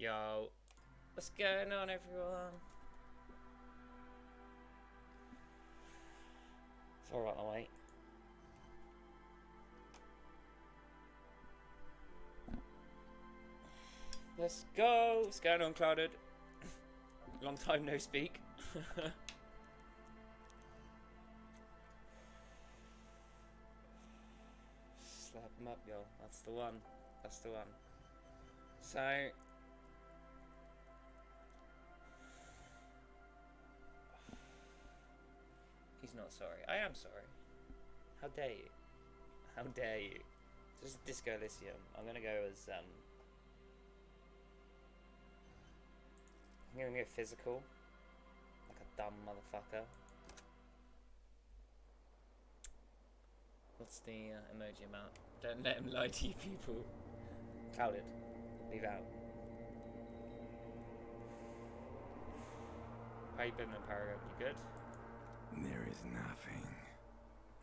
Yo, what's going on, everyone? Sorry about the wait. Let's go. What's going on, Clouded? Long time no speak. Slap him up, yo. That's the one. That's the one. So. He's not sorry. I am sorry. How dare you? How dare you? This is Disco Elysium. I'm gonna go as I'm gonna go physical. Like a dumb motherfucker. What's the emoji amount? Don't let him lie to you people. Clouded. Leave out. How you been then, Paragon? You good? There is nothing.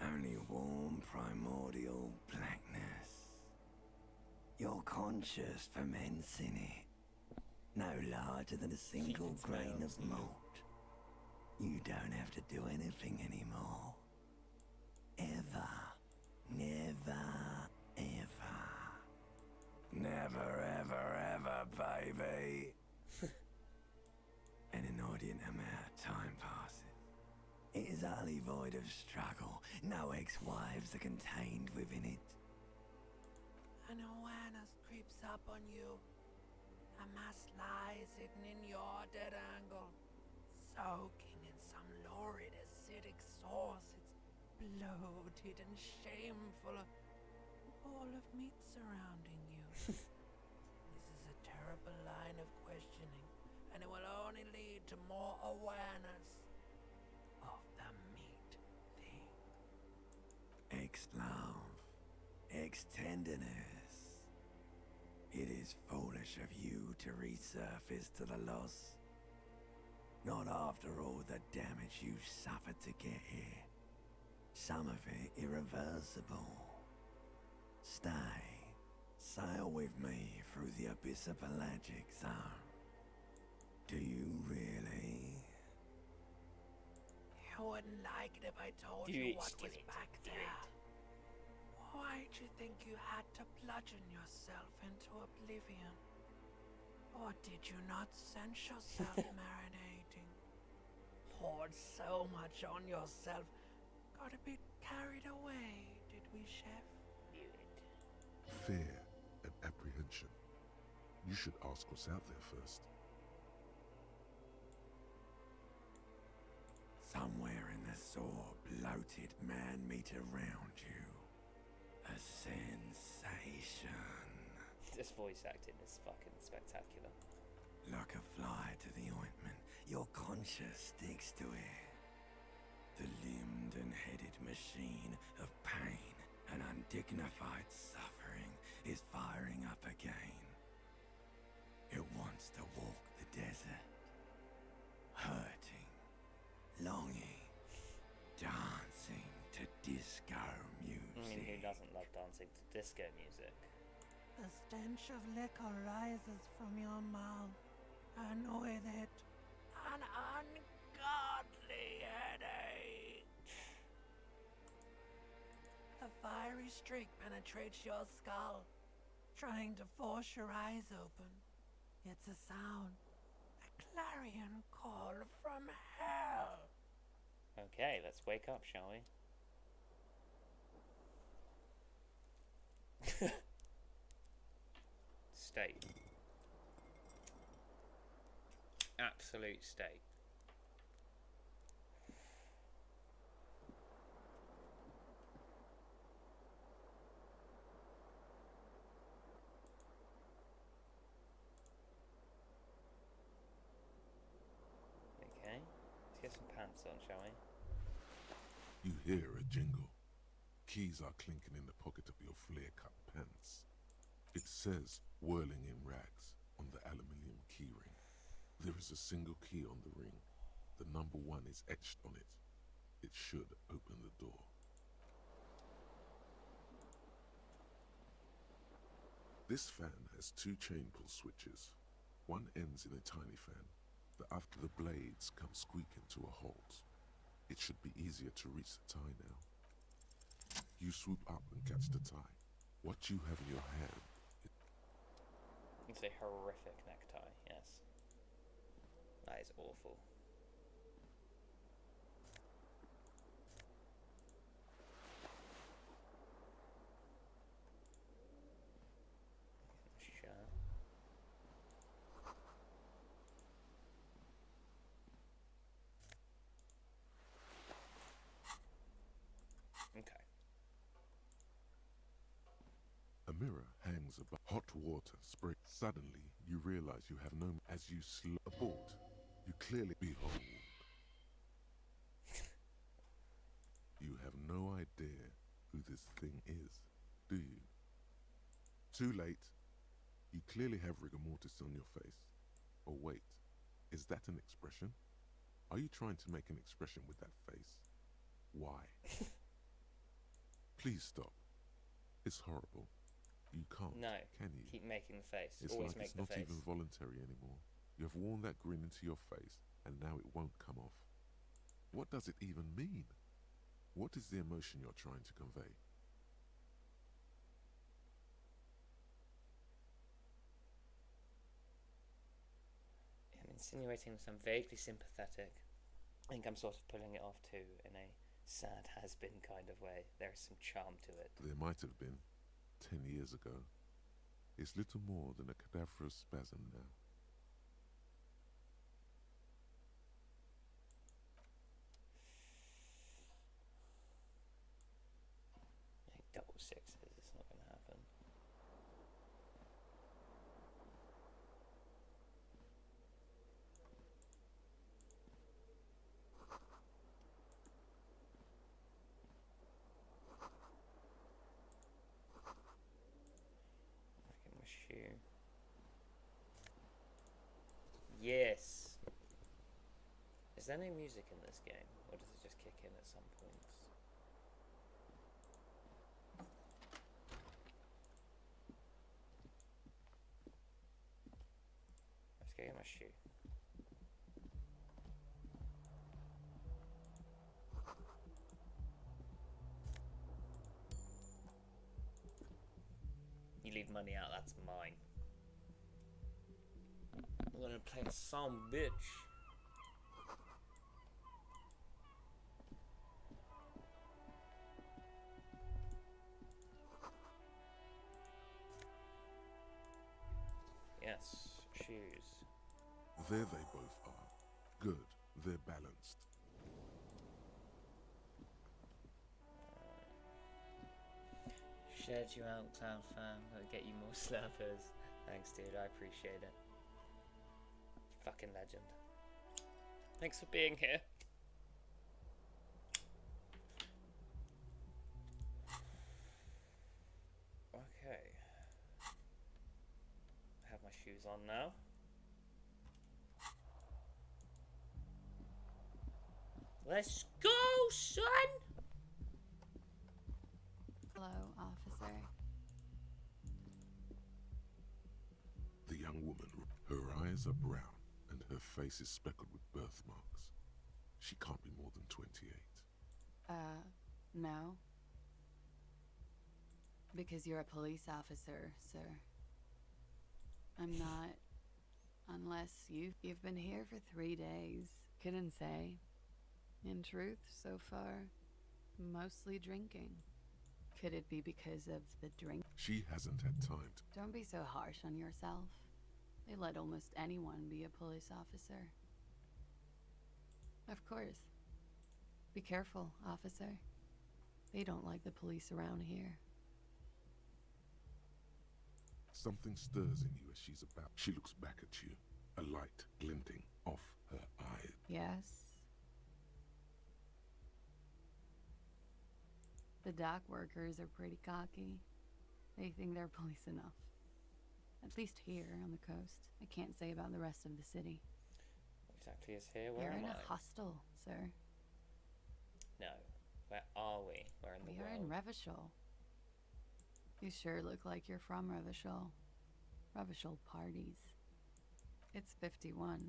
Only warm primordial blackness. You're conscious ferments in it. No larger than a single grain of malt. You don't have to do anything anymore. Ever. Never, ever. Never, ever, ever, baby. An inordinate amount of time passes. It is utterly void of struggle. No ex-wives are contained within it. An awareness creeps up on you. A mass lies hidden in your dead angle, soaking in some lurid acidic sauce. It's bloated and shameful. A ball of meat surrounding you. This is a terrible line of questioning, and it will only lead to more awareness of the meat thing. Ex-love, ex-tenderness. It is foolish of you to resurface to the loss. Not after all the damage you've suffered to get here. Some of it irreversible. Stay. Sail with me through the abyss of pelagic zone. Do you really? You wouldn't like it if I told you what was back there. Why'd you think you had to bludgeon yourself into oblivion? Or did you not sense yourself marinating? Poured so much on yourself. Got a bit carried away, did we, Chef? Fear and apprehension. You should ask what's out there first. Somewhere in the sore, bloated man-meat around you. A sensation. This voice acting is fucking spectacular. Like a fly to the ointment, your conscience sticks to it. The limbed and headed machine of pain and undignified suffering is firing up again. It wants to walk the desert, hurting, longing, dancing to disco music. I mean, who doesn't love dancing to disco music? The stench of liquor rises from your mouth, and with it, an ungodly headache. The fiery streak penetrates your skull, trying to force your eyes open. It's a sound, a clarion call from hell. Okay, let's wake up, shall we? State. Absolute state. Okay, let's get some pants on, shall we? You hear a jingle. Keys are clinking in the pocket of your flare-cut pants. It says, whirling in rags, on the aluminium keyring. There is a single key on the ring. The number 1 is etched on it. It should open the door. This fan has 2 chain pull switches. One ends in a tiny fan. The blades come squeaking to a halt. It should be easier to reach the tie now. You swoop up and catch the tie. What you have in your hand, It's a horrific necktie, yes. That is awful. Sure. Okay. a mirror hangs above. Hot water spray. Suddenly, you realize you have no. As you abort, you clearly behold. You have no idea who this thing is, do you? Too late. You clearly have rigor mortis on your face. Or wait, is that an expression? Are you trying to make an expression with that face? Why? Please stop. It's horrible. You can't, No. can you? Keep making the face. It's Always like make it's the not face. even voluntary anymore. You have worn that grin into your face, and now it won't come off. What does it even mean? What is the emotion you're trying to convey? I'm insinuating that I'm vaguely sympathetic. I think I'm sort of pulling it off too, in a sad has-been kind of way. There is some charm to it. There might have been 10 years ago. It's little more than a cadaverous spasm now. Like double sixes, it's not going to happen. Look at my shoe. Yes! Is there no music in this game? Or does it just kick in at some points? Let's go get my shoe. You leave money out, that's mine. I'm gonna play a song, bitch. Yes, shoes. There they both are. Good. They're balanced. Shared you out, Cloud Fan. That'll get you more slappers. Thanks, dude. I appreciate it. Fucking legend. Thanks for being here. Okay. I have my shoes on now. Let's go, son! Hello, officer. The young woman, her eyes are brown, and her face is speckled with birthmarks. She can't be more than 28. No. Because you're a police officer, sir. I'm not. Unless you've been here for 3 days. Couldn't say. In truth, so far, mostly drinking. Could it be because of the drink? She hasn't had time to. Don't be so harsh on yourself. They let almost anyone be a police officer. Of course. Be careful, officer. They don't like the police around here. Something stirs in you as she's about. She looks back at you, a light glinting off her eye. Yes? The dock workers are pretty cocky. They think they're police enough. At least here on the coast. I can't say about the rest of the city. What exactly is here? Where You're am in I? a hostel, sir. No. Where are we? Where in the We are world? in Revachol. You sure look like you're from Revachol. Revachol parties. It's 51.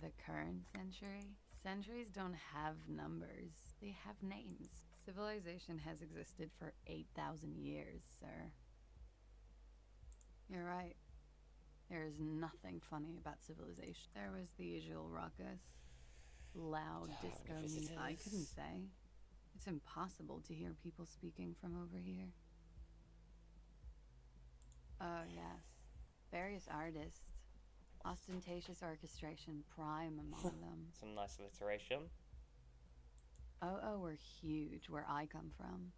The current century? Centuries don't have numbers, they have names. Civilization has existed for 8,000 years, sir. You're right. There is nothing funny about civilization. There was the usual ruckus. Loud disco music. I couldn't say. It's impossible to hear people speaking from over here. Oh, yes. Various artists. Ostentatious orchestration prime among them. Some nice alliteration. Oh, were huge where I come from.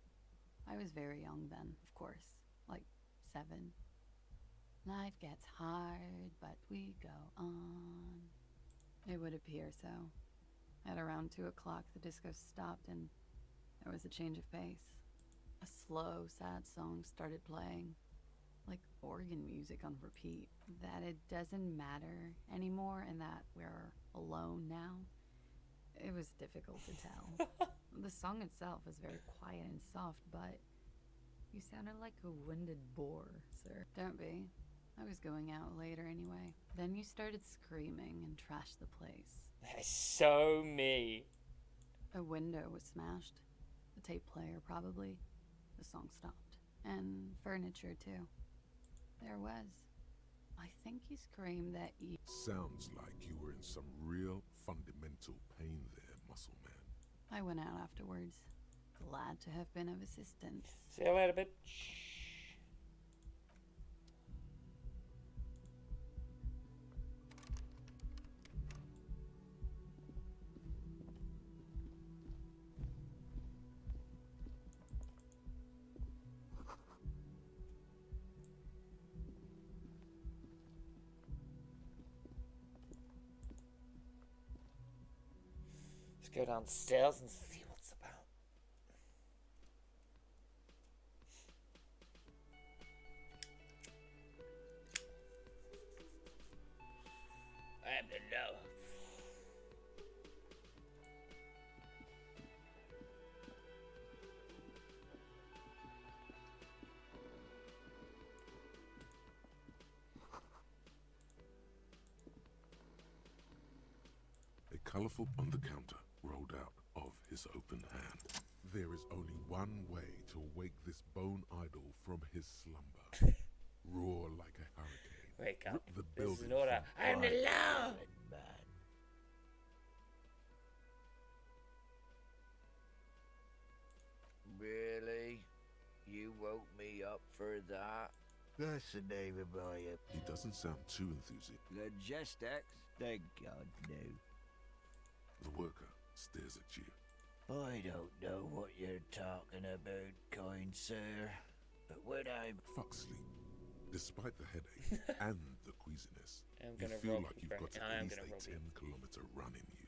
I was very young then, of course. Like 7. Life gets hard, but we go on. It would appear so. At around 2 o'clock, the disco stopped and there was a change of pace. A slow, sad song started playing, like organ music on repeat. That it doesn't matter anymore and that we're alone now, it was difficult to tell. The song itself was very quiet and soft, but you sounded like a winded boar, sir. Don't be. I was going out later anyway. Then you started screaming and trashed the place. That is so me. A window was smashed. The tape player, probably. The song stopped. And furniture, too. There was. I think you screamed that you... Sounds like you were in some real fundamental pain there, muscle man. I went out afterwards. Glad to have been of assistance. See you later, bitch. Go downstairs and see what's about. I am the low. A colourful on the counter rolled out of his open hand. There is only one way to wake this bone idol from his slumber. Roar like a hurricane. Wake up. Rip the This is building an order. from I'm the pride. law. Really? You woke me up for that? That's the name of my He doesn't sound too enthusiastic. logistics. Thank God, no. The worker stares at you. I don't know what you're talking about, kind sir. But when I'm... Fuck sleep. Despite the headache and the queasiness, I'm you gonna feel rob like you, you've Frank. got I at am least gonna a rob you. 10-kilometer run in you.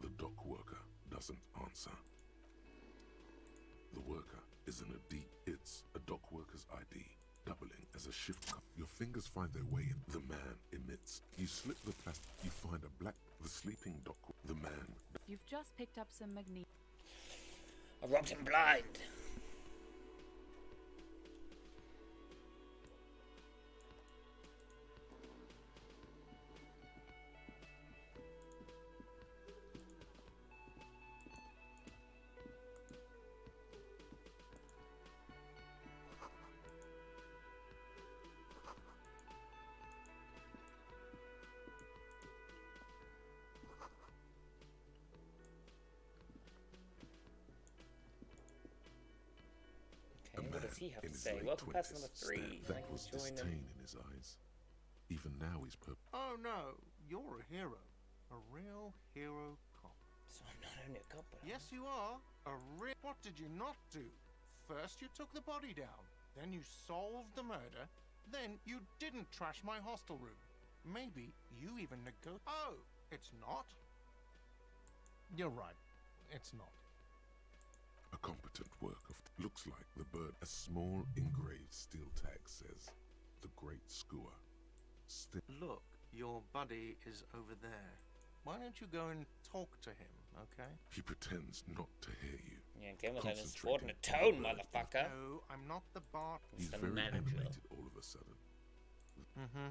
The dock worker doesn't answer. The worker isn't a D, it's a dock worker's ID, doubling as a shift cut. Your fingers find their way in. The man emits. You slip the plastic. You find the sleeping dock. The man. You've just picked up some magnesium. I robbed him blind. A Okay, man what does he have in to his say? late Welcome, 20s person number 3. stared. That was Join disdain them. in his eyes. Even now he's Oh no, you're a hero. A real hero cop. So I'm not only a cop, but I'm- Yes, you are. What did you not do? First you took the body down, then you solved the murder, then you didn't trash my hostel room. Maybe you even Oh, it's not? You're right. It's not. a competent work of looks like the bird. A small engraved steel tag says, "The Great Skua." Look, your buddy is over there. Why don't you go and talk to him, okay? He pretends not to hear you. Yeah, give him an Concentrating insubordinate on the tone, bird. motherfucker. No, I'm not the bar. He's the very manager. animated all of a sudden. Mm-hmm.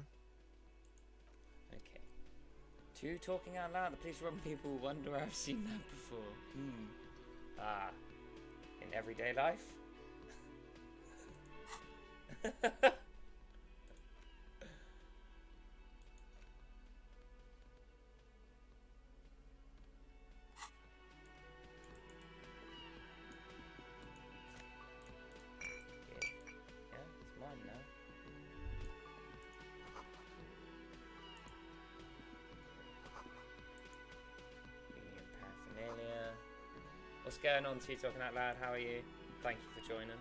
Okay. 2 talking out loud. The police rob people will wonder I've seen that before. Ah. In everyday life? Yeah, it's mine now. Medium paraphernalia. What's going on, Two Talking Out Loud? How are you? Thank you for joining.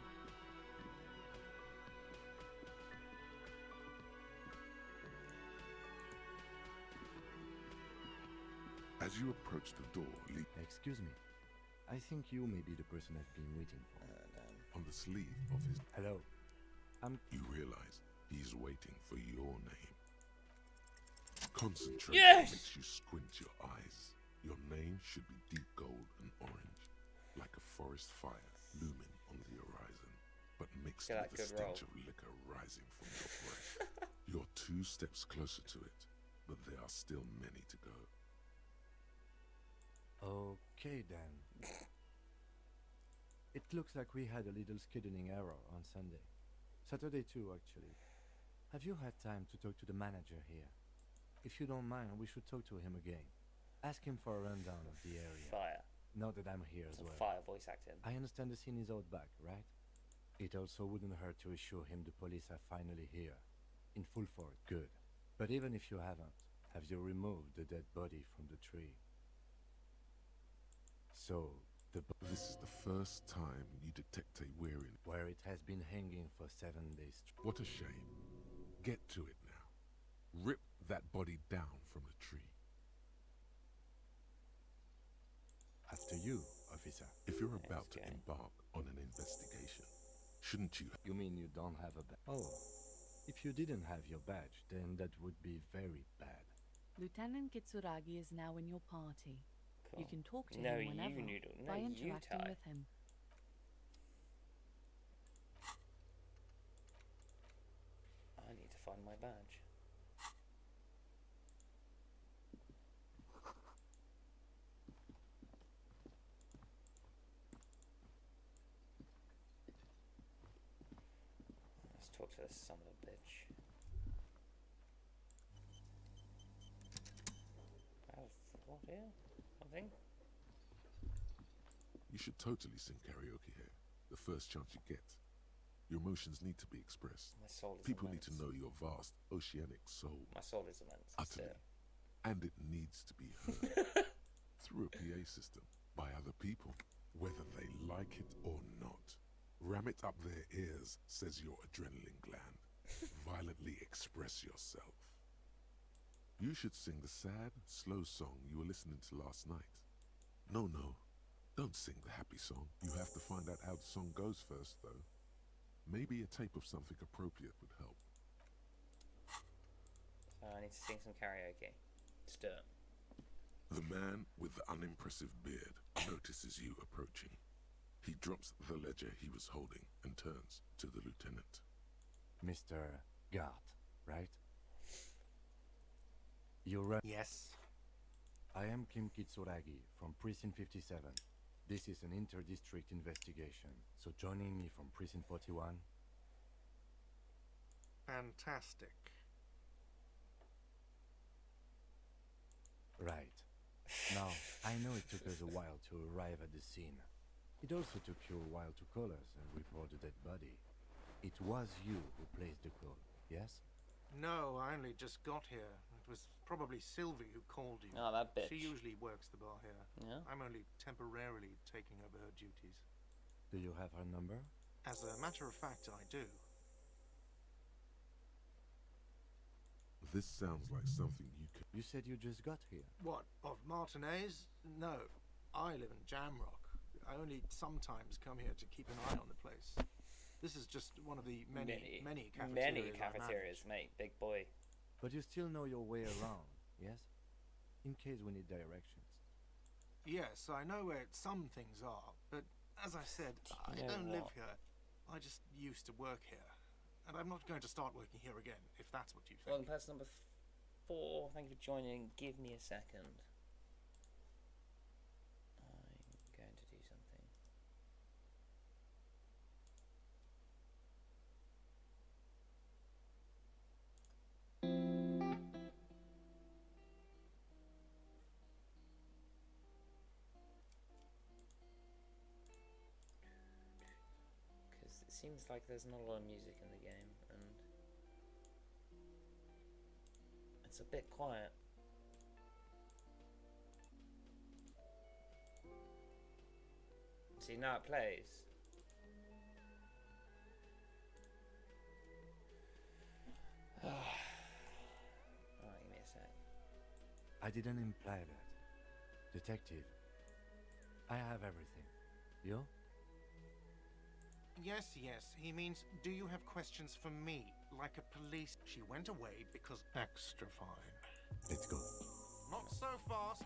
As you approach the door, Excuse me. I think you may be the person I've been waiting for. on the sleeve of his, Hello. you realize he's waiting for your name. Concentrate Yes! makes you squint your eyes. Your name should be deep gold and orange, like a forest fire looming on the horizon, but mixed Get that with the good stench roll. of liquor rising from your breath. You're 2 steps closer to it, but there are still many to go. Okay then. It looks like we had a little scheduling error on Sunday. Saturday too, actually. Have you had time to talk to the manager here? If you don't mind, we should talk to him again. Ask him for a rundown of the area. Fire. Now that I'm here as Some well. fire voice acting. I understand the scene is out back, right? It also wouldn't hurt to assure him the police are finally here. In full force. Good. But even if you haven't, have you removed the dead body from the tree? So, This is the first time you detect a weariness. where it has been hanging for 7 days. What a shame. Get to it now. Rip that body down from the tree. After you, officer. If you're about to Okay. embark on an investigation, shouldn't you? You mean you don't have a badge? Oh, if you didn't have your badge, then that would be very bad. Lieutenant Kitsuragi is now in your party. Cool. You can talk to No, him you, whenever Noodle. No, by you, interacting Ty. with him. I need to find my badge. Let's talk to this son of a bitch. What here? Something? You should totally sing karaoke here. The first chance you get. Your emotions need to be expressed. My soul is People immense. need to know your vast oceanic soul. My soul is immense. Utterly. Still. And it needs to be heard through a PA system by other people, whether they like it or not. Ram it up their ears, says your adrenaline gland. Violently express yourself. You should sing the sad, slow song you were listening to last night. No, don't sing the happy song. You have to find out how the song goes first, though. Maybe a tape of something appropriate would help. So I need to sing some karaoke. Stir. The man with the unimpressive beard notices you approaching. He drops the ledger he was holding and turns to the lieutenant. Mr. Gart, right? You're right. Yes. I am Kim Kitsuragi from Precinct 57. This is an inter-district investigation, so joining me from Precinct 41. Fantastic. Right. Now, I know it took us a while to arrive at the scene. It also took you a while to call us and report the dead body. It was you who placed the call, yes? No, I only just got here. It was probably Sylvie who called you. Oh, that bitch. She usually works the bar here. Yeah? I'm only temporarily taking over her duties. Do you have her number? As a matter of fact, I do. This sounds like something you could. You said you just got here. What, of Martinez? No. I live in Jamrock. I only sometimes come here to keep an eye on the place. This is just one of the many cafeterias. Many I cafeterias, manage. mate. Big boy. But you still know your way around, yes? In case we need directions. Yes, I know where some things are, but as I said, I know don't live what? here. I just used to work here. and I'm not going to start working here again, if that's what you Well, think. person number 4, thank you for joining. Give me a second. I'm going to do something. Because it seems like there's not a lot of music in the game, and it's a bit quiet. See, now it plays. Alright, give me a sec. I didn't imply that. Detective, I have everything. You? Yes, he means, do you have questions for me? Like a police... She went away because... Extra fine. Let's go. Not so fast.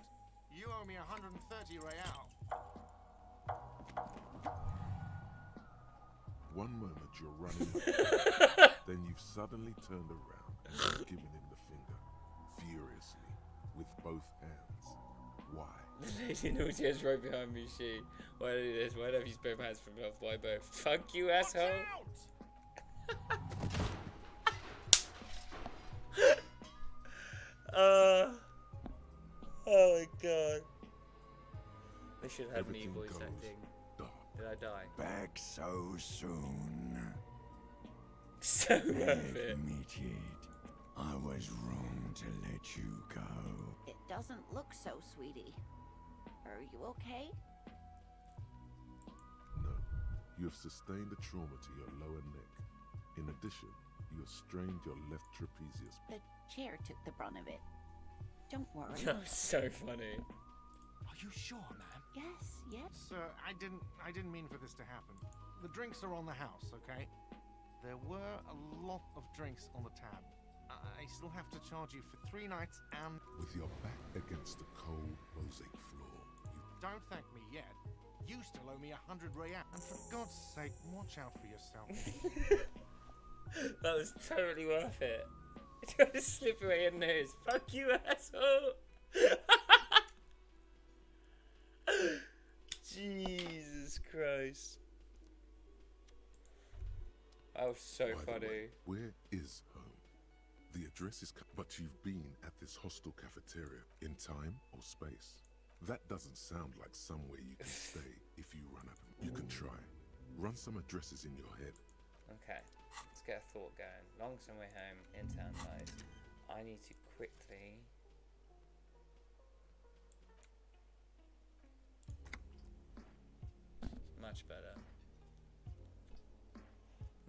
You owe me 130 real. One moment you're running, then you've suddenly turned around and you've given him the finger, furiously, with both hands. Why? The lady naughty is right behind me, she. Why do this? Why don't you use both hands from love? Why both? Fuck you, asshole! Oh my god. They should have me Everything voice goes acting. dark. Did I die? Back so soon. So worth it. Admit it. I was wrong to let you go. It doesn't look so, sweetie. Are you okay? No, you have sustained a trauma to your lower neck. In addition, you have strained your left trapezius. The chair took the brunt of it. Don't worry. That was so funny. Are you sure, ma'am? Yes. Sir, I didn't mean for this to happen. The drinks are on the house, okay? There were a lot of drinks on the tab. I still have to charge you for 3 nights and... With your back against the cold mosaic floor, you Don't thank me yet. You still owe me 100 real. And for God's sake, watch out for yourself. That was totally worth it. Trying to slip away your nose. Fuck you, asshole! Jesus Christ. That was so By the funny. way, where is home? The address is... But you've been at this hostel cafeteria in time or space. That doesn't sound like somewhere you can stay if you run up. You can try. Run some addresses in your head. Okay, let's get a thought going. Long some way home, in town night. I need to quickly... Much better.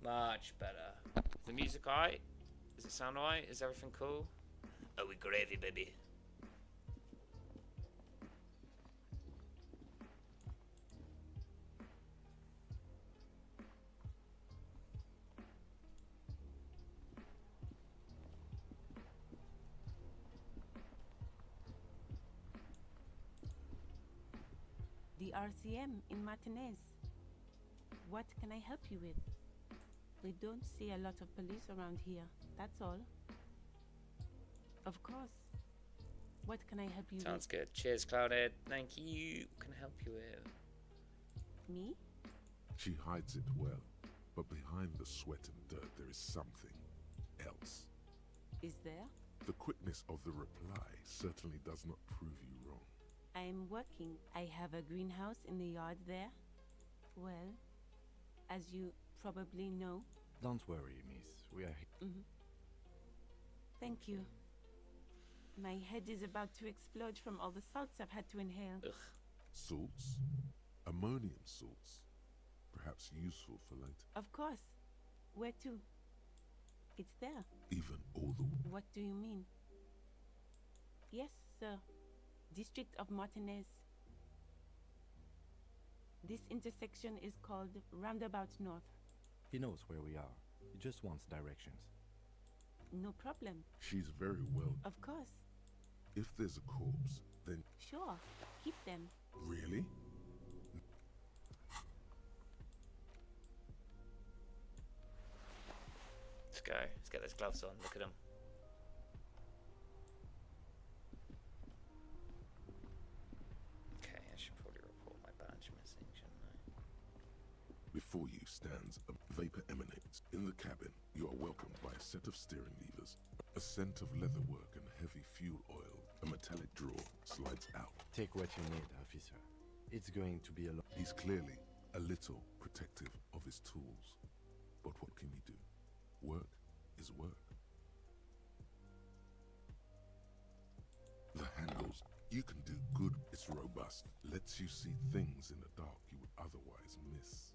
Much better. Is the music alright? Does it sound alright? Is everything cool? Are we gravy, baby? The RCM in Martinez. What can I help you with? We don't see a lot of police around here, that's all. Of course. What can I help you Sounds good. Cheers, Cloudhead. Thank you. What can I help you with? with? Me? She hides it well, but behind the sweat and dirt there is something else. Is there? The quickness of the reply certainly does not prove you wrong. I am working. I have a greenhouse in the yard there. Well, as you probably know. Don't worry, miss. We are here. Thank you. My head is about to explode from all the salts I've had to inhale. Ugh. Salts? Ammonium salts. Perhaps useful for later. Of course. Where to? It's there. Even all the... What do you mean? Yes, sir. District of Martinez. This intersection is called Roundabout North. He knows where we are. He just wants directions. No problem. She's very well... Of course. If there's a corpse, then... Sure. Keep them. Really? Let's go. Let's get those gloves on. Look at them. Okay, I should probably report my badge missing, shouldn't I? Before you stands a vapor emanates. In the cabin, you are welcomed by a set of steering levers, a scent of leatherwork and heavy fuel oil. A metallic drawer slides out. Take what you need, officer. It's going to be a lot. He's clearly a little protective of his tools. But what can you do? Work is work. The handles, you can do good. It's robust, lets you see things in the dark you would otherwise miss.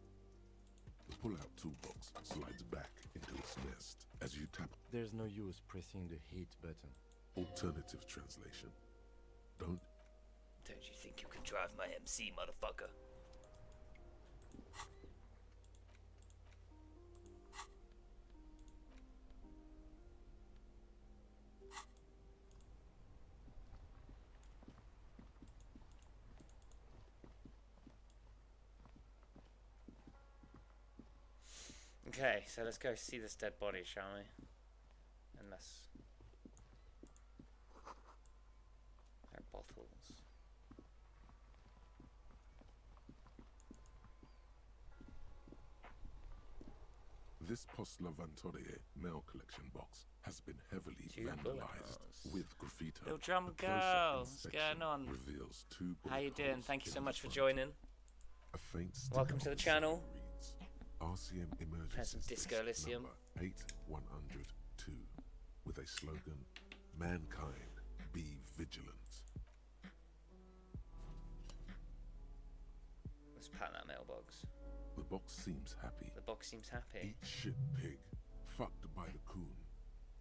The pull-out toolbox slides back into its nest as you tap. There's no use pressing the heat button. Alternative translation. Don't you think you can drive my MC, motherfucker? Okay, so let's go see this dead body, shall we? Unless there are bottles. This Post Lavatorie mail collection box has been heavily vandalized with graffiti. Little drum A closer girl, what's inspection going on? Reveals two How you bullet doing? holes Thank you so in much the for front. joining. A faint sticker Welcome to the on channel. reads, RCM emergency Play some Disco Elysium. number 8102 with a slogan, "Mankind, be vigilant." Let's pat that mailbox. The box seems happy. The box seems happy. Eat shit pig, fucked by the coon,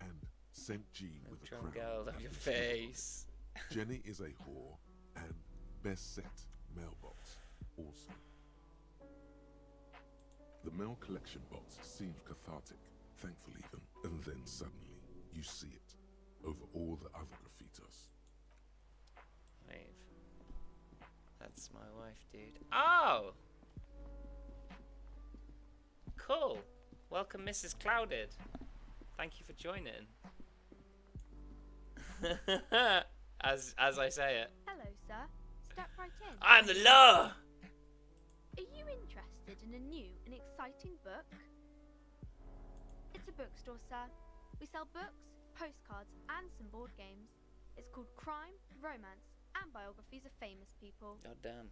and sent G with a Drum crown. girl, love at your his shoulder. face. Jenny is a whore, and best set mailbox also. The mail collection box seems cathartic, thankful even, and then suddenly you see it over all the other graffitos. Wave. That's my wife, dude. Oh! Cool. Welcome, Mrs. Clouded. Thank you for joining. as I say it. Hello, sir. Step right in. I'm the law! Are you interested in a new and exciting book? It's a bookstore, sir. We sell books, postcards, and some board games. It's called Crime, Romance, and Biographies of Famous People. God damn.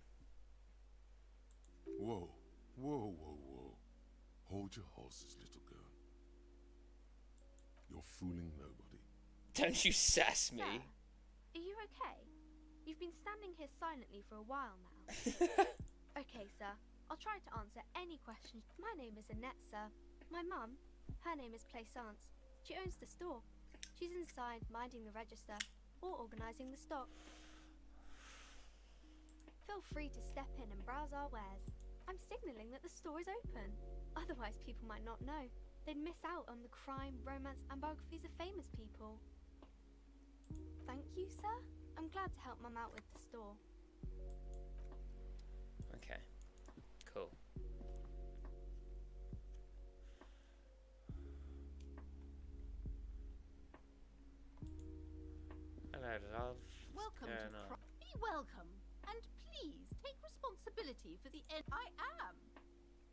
Whoa, whoa, whoa, whoa. Hold your horses, little girl. You're fooling nobody. Don't you sass me. Sir, are you okay? You've been standing here silently for a while now. Okay, sir. I'll try to answer any questions. My name is Annette, sir. My mum, her name is Plaisance. She owns the store. She's inside minding the register or organising the stock. Feel free to step in and browse our wares. I'm signalling that the store is open. Otherwise, people might not know. They'd miss out on the crime, romance, and biographies of famous people. Thank you, sir. I'm glad to help Mum out with the store. Okay. Cool. Hello, love. Welcome to Be welcome, and please take responsibility for the end. I am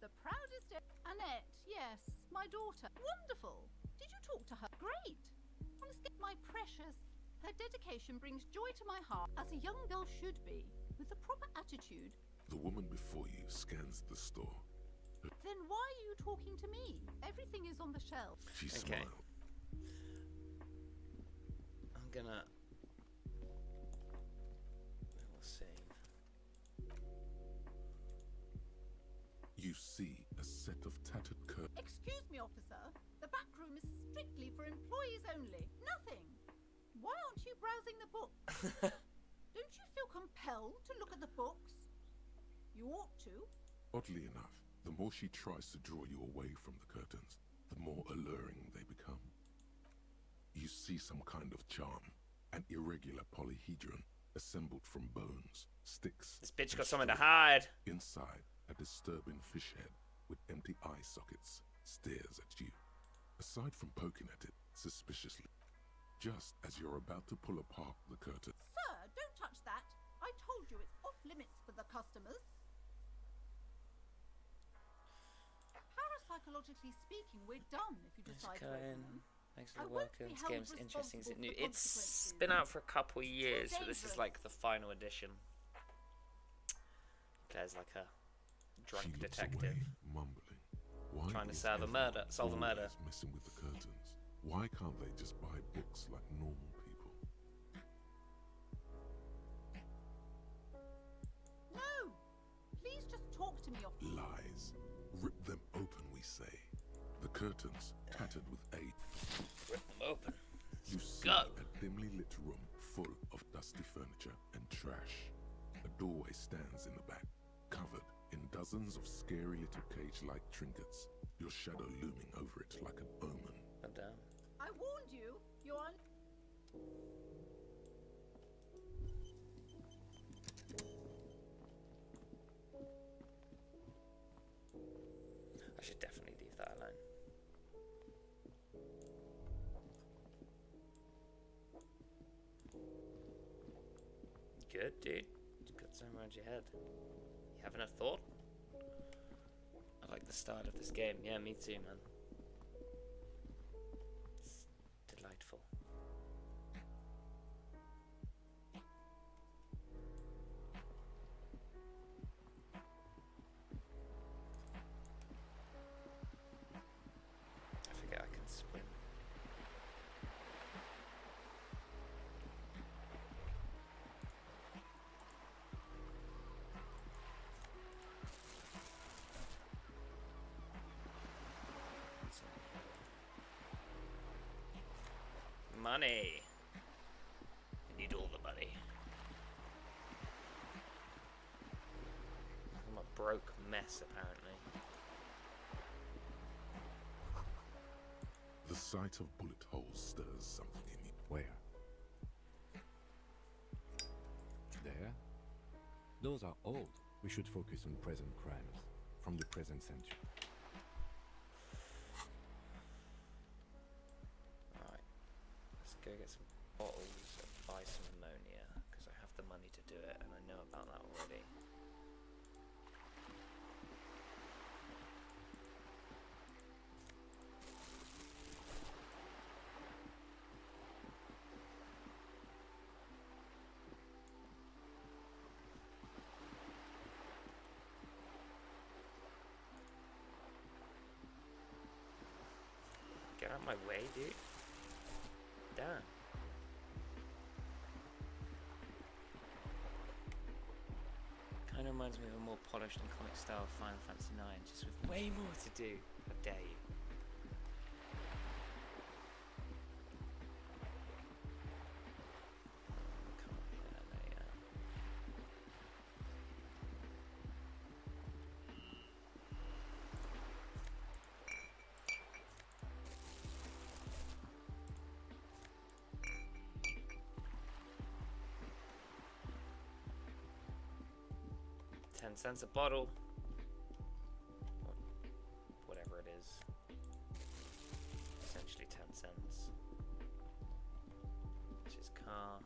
the proudest. Annette, yes, my daughter. Wonderful. Did you talk to her? Great. Honestly, my precious. Her dedication brings joy to my heart, as a young girl should be, with the proper attitude. The woman before you scans the store. Then why are you talking to me? Everything is on the shelf. She Okay. smiled. I'm gonna... We'll save. You see a set of tattered curtains. Excuse me, officer. The back room is strictly for employees only. Nothing. Why aren't you browsing the books? Don't you feel compelled to look at the books? You ought to. Oddly enough, the more she tries to draw you away from the curtains, the more alluring they become. You see some kind of charm, an irregular polyhedron assembled from bones, sticks. This bitch and got something to straw. hide. Inside, a disturbing fish head with empty eye sockets stares at you. A Aside from poking at it suspiciously, just as you're about to pull apart the curtain. Sir, don't touch that. I told you it's off limits for the customers. Parapsychologically speaking, we're done if you decide to open them. Thanks for I the won't welcome. be This held game's interesting. Is it new? responsible for It's consequences. been out for a couple years, so this is dangerous. like the final edition. Claire's like a drunk She looks detective away, mumbling. Why trying to is solve a everyone murder. always messing with the curtains? Why can't they just buy books like normal people? No! Please just talk to me off. Lies. Rip them open, we say. The curtains, tattered with age. Rip them open. You see Go. a dimly lit room full of dusty furniture and trash. A doorway stands in the back, covered in dozens of scary little cage-like trinkets, your shadow looming over it like an omen. I'm down. I warned you. You're on. I should definitely leave that alone. Good, dude. Just got something around your head. You having a thought? I like the style of this game. Yeah, me too, man. It's delightful. I forget I can swim. Money. I need all the money. I'm a broke mess, apparently. The sight of bullet holes stirs something in you. Where? There? Those are old. We should focus on present crimes from the present century. Alright. Let's go get some bottles and buy some ammonia, because I have the money to do it, and I know about that already. Get out of my way, dude. Damn. Kind of reminds me of a more polished and comic style Final Fantasy IX, just with way more to do. How dare you? Come on, yeah, there you go. 10 cents a bottle. Or whatever it is. Essentially 10 cents. Which is car.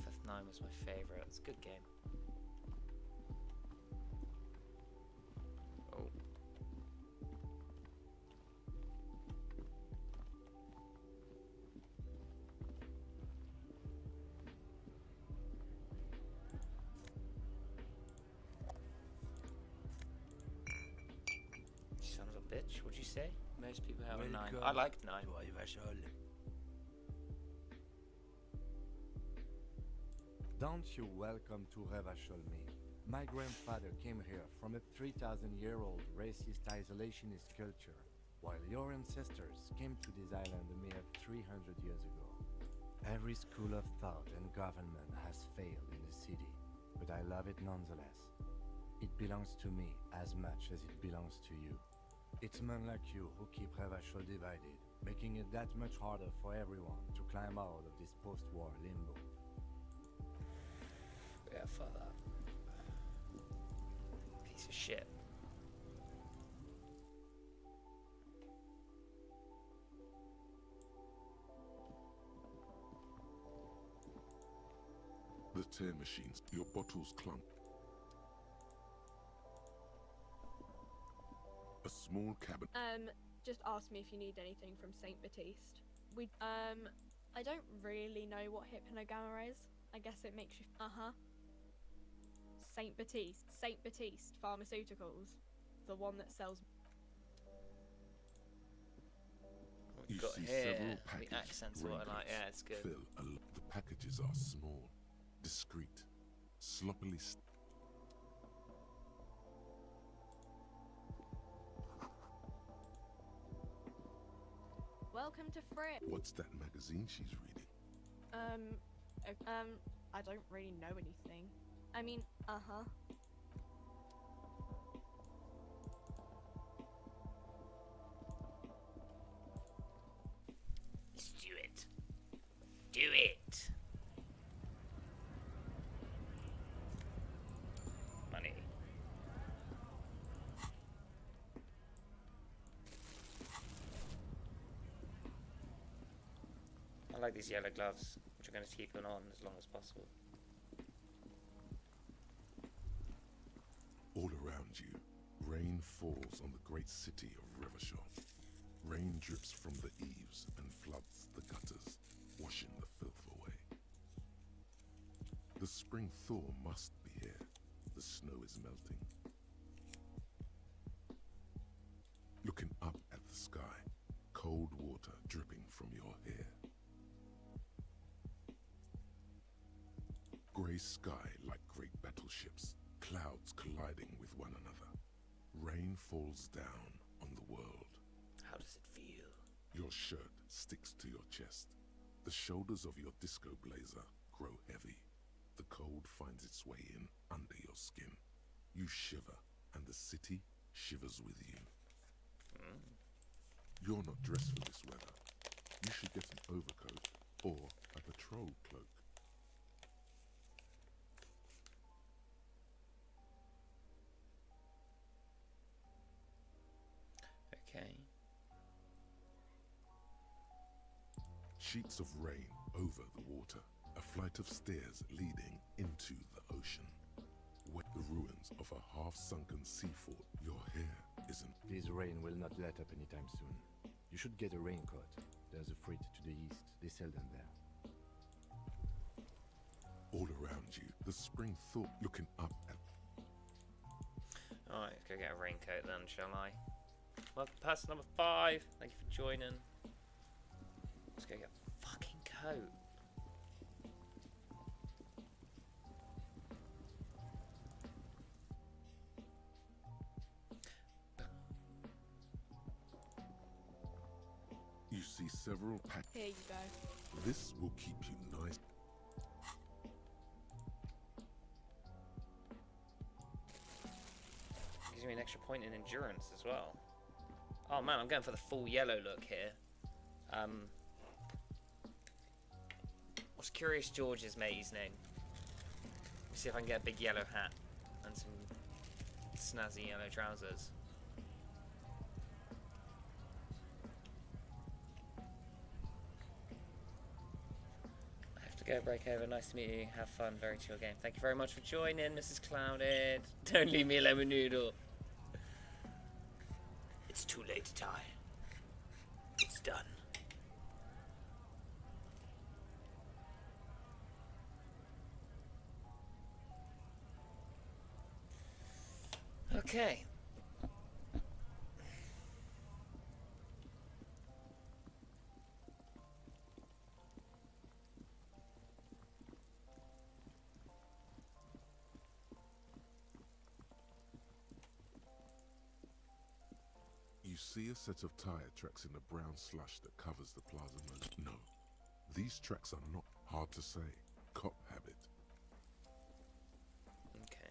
FF9 was my favourite. It's a good game. Oh. Son of a bitch, what'd you say? Most people have a 9. I liked 9. Don't you welcome to Revacholmi. My grandfather came here from a 3,000-year-old racist isolationist culture, while your ancestors came to this island a mere 300 years ago. Every school of thought and government has failed in the city, but I love it nonetheless. It belongs to me as much as it belongs to you. It's men like you who keep Revachol divided, making it that much harder for everyone to climb out of this post-war limbo. Yeah, fuck that. ship. The tear machines, your bottles clunk. A small cabin. Just ask me if you need anything from Saint Baptiste. I don't really know what hypnogamma is. I guess it makes you. Saint Baptiste Pharmaceuticals, the one that sells. We've got see here several the packaged accents are what I like. raincoats Yeah, it's good. The packages are small, discreet, sloppily. Welcome to Frick. What's that magazine she's reading? I don't really know anything. I mean, Let's do it. Do it. Money. I like these yellow gloves, which are going to keep them on as long as possible. All around you, rain falls on the great city of Rivershaw. Rain drips from the eaves and floods the gutters, washing the filth away. The spring thaw must be here. The snow is melting. Looking up at the sky, cold water dripping from your hair. Grey sky like great battleships, clouds colliding with one another. Rain falls down on the world. How does it feel? Your shirt sticks to your chest. The shoulders of your disco blazer grow heavy. The cold finds its way in under your skin. You shiver, and the city shivers with you. You're not dressed for this weather. You should get an overcoat or a patrol cloak. Okay. Sheets of rain over the water. A flight of stairs leading into the ocean. Where the ruins of a half-sunken sea fort. Your hair isn't. This rain will not let up anytime soon. You should get a raincoat. There's a freight to the east. They sell them there. All around you, the spring thaw looking up at. Alright, let's go get a raincoat then, shall I? Welcome, person number 5. Thank you for joining. Let's go get a fucking coat. You see several packs. here you go. This will keep you nice. Gives me an extra point in endurance as well. Oh man, I'm going for the full yellow look here. What's Curious George's mate's name? Let's see if I can get a big yellow hat and some snazzy yellow trousers. I have to go, break over. Nice to meet you. Have fun. Very chill game. Thank you very much for joining, Mrs. Clouded. Don't leave me alone with Noodle. It's too late to tie. It's done. Okay. You see a set of tire tracks in the brown slush that covers the plaza moat. No, these tracks are not hard to say. Cop habit. Okay.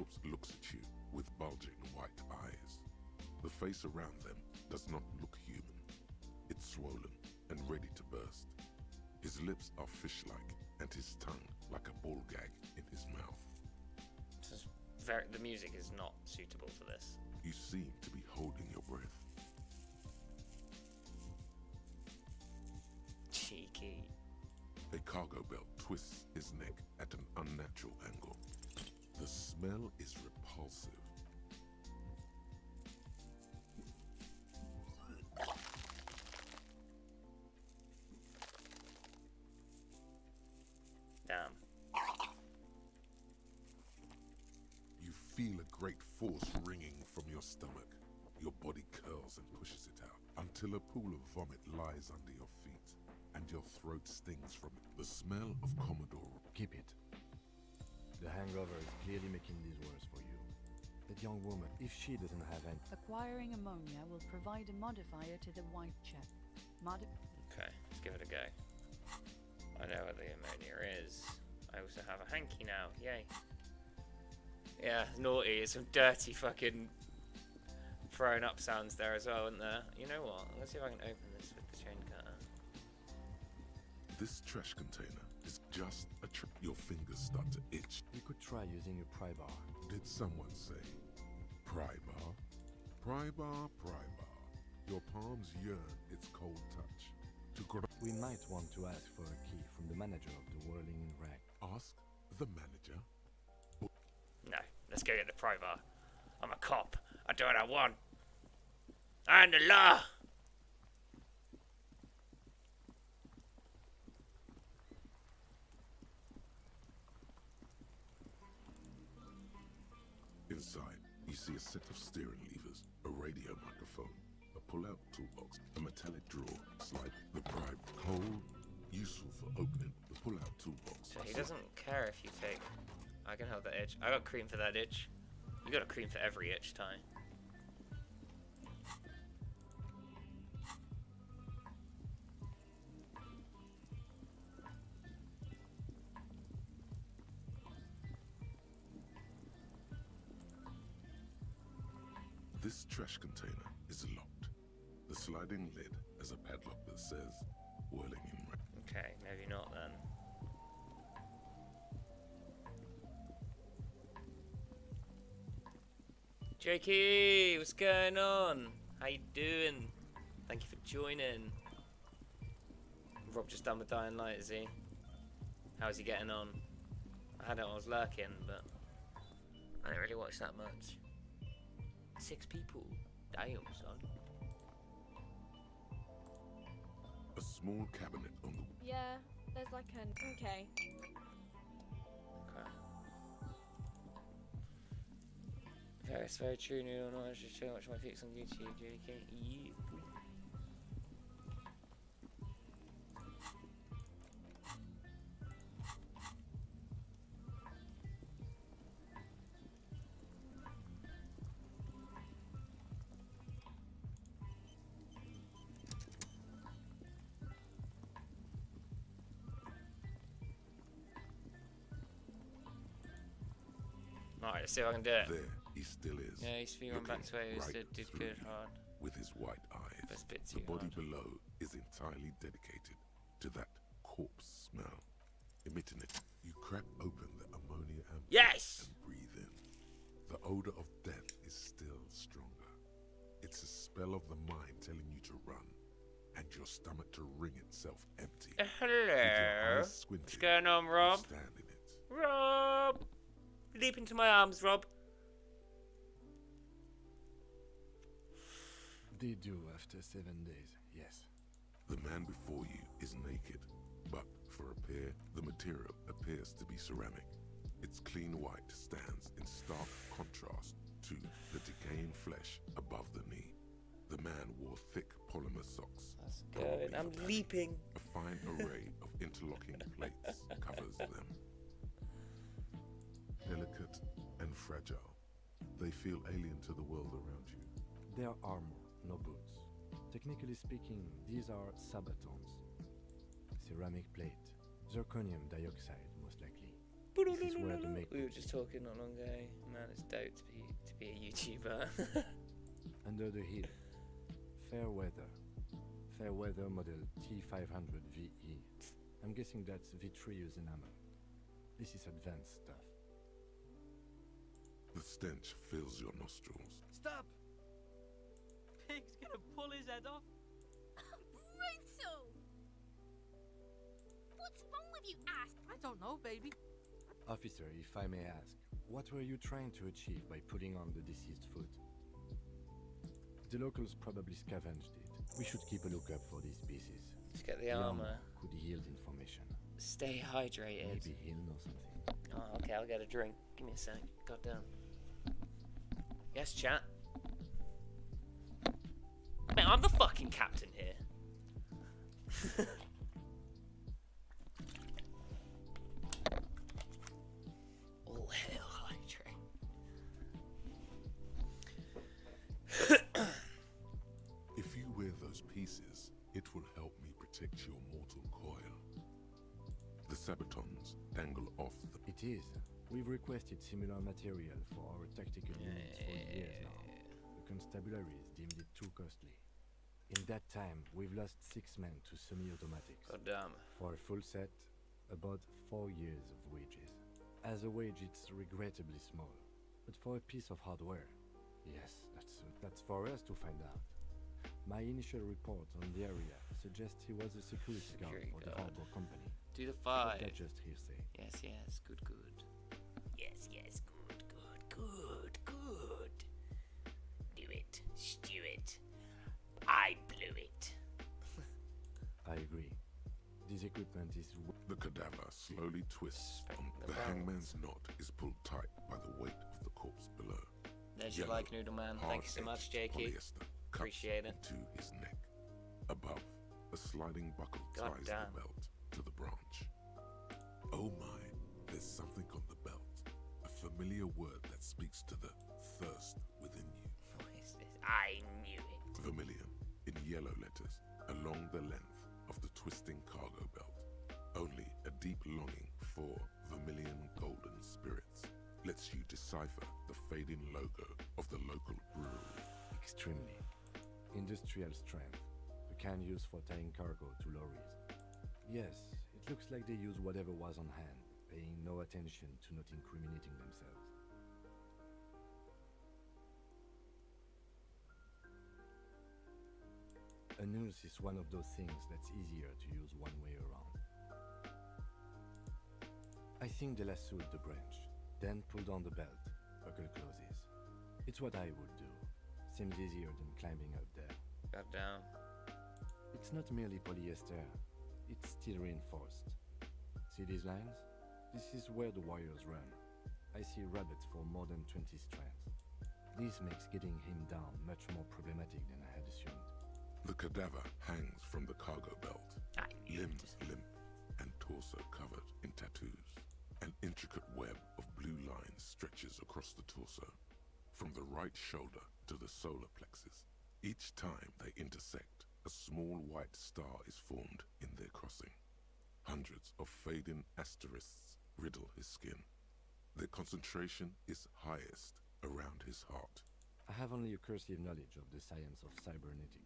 corpse looks at you with bulging white eyes. The face around them does not look human. It's swollen and ready to burst. His lips are fish-like, and his tongue like a ball gag in his mouth. The music is not suitable for this. You seem to be holding your breath. Cheeky. A cargo belt twists his neck at an unnatural angle. The smell is repulsive. Damn. You feel a great force wringing from your stomach. Your body curls and pushes it out until a pool of vomit lies under your feet and your throat stings from it. The smell of Commodore. Keep it. The hangover is clearly making these worse for you. That young woman, if she doesn't have any... Acquiring ammonia will provide a modifier to the white check. Okay, let's give it a go. I know what the ammonia is. I also have a hanky now. Yay. Yeah, naughty. Some dirty fucking throwing up sounds there as well, isn't there? You know what? Let's see if I can open this with the chain cutter. This trash container is just a trick. Your fingers start to itch. You could try using a pry bar. Did someone say pry bar? Pry bar, pry bar. Your palms yearn its cold touch. We might want to ask for a key from the manager of the Whirling in Rag. Ask the manager? No, let's go get the pry bar. I'm a cop. I do what I want. I'm the law. Inside, you see a set of steering levers, a radio microphone, a pull-out toolbox, a metallic drawer, slide, the pry, cold, useful for opening the pull-out toolbox. So he doesn't care if you take... I can hold that itch. I got cream for that itch. You got a cream for every itch, Ty. This trash container is locked. The sliding lid has a padlock that says Whirling in Rag. Okay, maybe not then. Jakey, what's going on? How you doing? Thank you for joining. Rob just done with Dying Light, is he? How's he getting on? I had it when I was lurking, but I didn't really watch that much. 6 people. Damn, son. A small cabinet on the... Yeah, there's like an... Okay. Okay, it's very true, Noodle. Not just too much of my fix on YouTube, JK. Yeah. Alright, let's see if I can do it. There, he still is. Yeah, he's feeling back to where he was, did good hard. With his white eyes, That's a bit the too body hard. below is entirely dedicated to that corpse smell. Emitting it, you crack open the ammonia amp Yes! and breathe in. The odor of death is still stronger. It's a spell of the mind telling you to run, and your stomach to wring itself empty. Hello. What's going on, Rob? Stand in it. Rob! Leap into my arms, Rob. They do after 7 days, yes. The man before you is naked, but for a pair, the material appears to be ceramic. Its clean white stands in stark contrast to the decaying flesh above the knee. The man wore thick polymer socks. That's good. I'm leaping. A fine array of interlocking plates covers them. Delicate and fragile, they feel alien to the world around you. They are armor, no boots. Technically speaking, these are sabatons. Ceramic plate, zirconium dioxide, most likely. This is where the make We were just talking not long ago. Man, it's dope to be a YouTuber. under the hill. Fair weather. Fair weather model T500 VE. I'm guessing that's vitreous enamel. This is advanced stuff. The stench fills your nostrils. Stop! Pig's gonna pull his head off. Brutal! What's wrong with you, ass? I don't know, baby. Officer, if I may ask, what were you trying to achieve by putting on the deceased foot? The locals probably scavenged it. We should keep a lookout for these pieces. Let's get the armor. Could yield information. Stay hydrated. Maybe he'll know something. Oh, okay, I'll get a drink. Give me a sec. Goddamn. Yes, chat. Man, I'm the fucking captain here. All hail Hydra. If you wear those pieces, it will help me protect your mortal coil. The sabatons dangle off the... It is. We've requested similar material for our tactical units for years now. The constabularies deemed it too costly. In that time, we've lost 6 men to semi-automatics. Goddamn. For a full set, about 4 years of wages. As a wage, it's regrettably small. But for a piece of hardware, yes, that's for us to find out. My initial report on the area suggests he was a security guard for the harbor company. Do the 5. That's just hearsay. Yes, yes, good, good. Yes, yes, good, good, good, good. Do it, stew it. I blew it. I agree. This equipment is... The cadaver slowly twists. The hangman's knot is pulled tight by the weight of the corpse below. There's your like, Noodle Man. Thank you so much, JQ. Appreciate it. To his neck. Above, a sliding buckle ties the belt to the branch. Oh my, there's something on the belt. A familiar word that speaks to the thirst within you. What is this? I knew it. Vermilion, in yellow letters, along the length of the twisting cargo belt. Only a deep longing for vermilion golden spirits lets you decipher the fading logo of the local brewery. Extremely. Industrial strength. The kind used for tying cargo to lorries. Yes, it looks like they use whatever was on hand, paying no attention to not incriminating themselves. A noose is one of those things that's easier to use one way around. I think they lassoed the branch, then pulled on the belt, buckle closes. It's what I would do. Seems easier than climbing up there. Got down. It's not merely polyester, it's steel reinforced. See these lines? This is where the wires run. I see rabbits for more than 20 strands. This makes getting him down much more problematic than I had assumed. The cadaver hangs from the cargo belt, limbs limp and torso covered in tattoos. An intricate web of blue lines stretches across the torso, from the right shoulder to the solar plexus. Each time they intersect, a small white star is formed in their crossing. Hundreds of fading asterisks riddle his skin. Their concentration is highest around his heart. I have only a cursive knowledge of the science of cybernetics.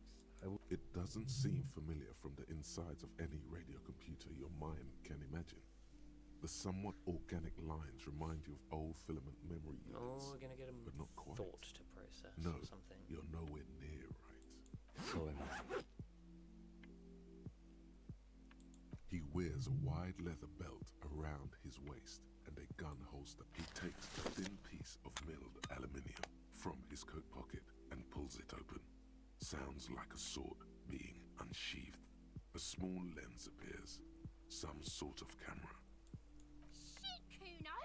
It doesn't seem familiar from the insides of any radio computer your mind can imagine. The somewhat organic lines remind you of old filament memory units. Oh, we're gonna get a but not quite. thought to process no, or something. You're nowhere near right. So am I. He wears a wide leather belt around his waist and a gun holster. He takes a thin piece of milled aluminium from his coat pocket and pulls it open. Sounds like a sword being unsheathed. A small lens appears. Some sort of camera. Shit, Kuno!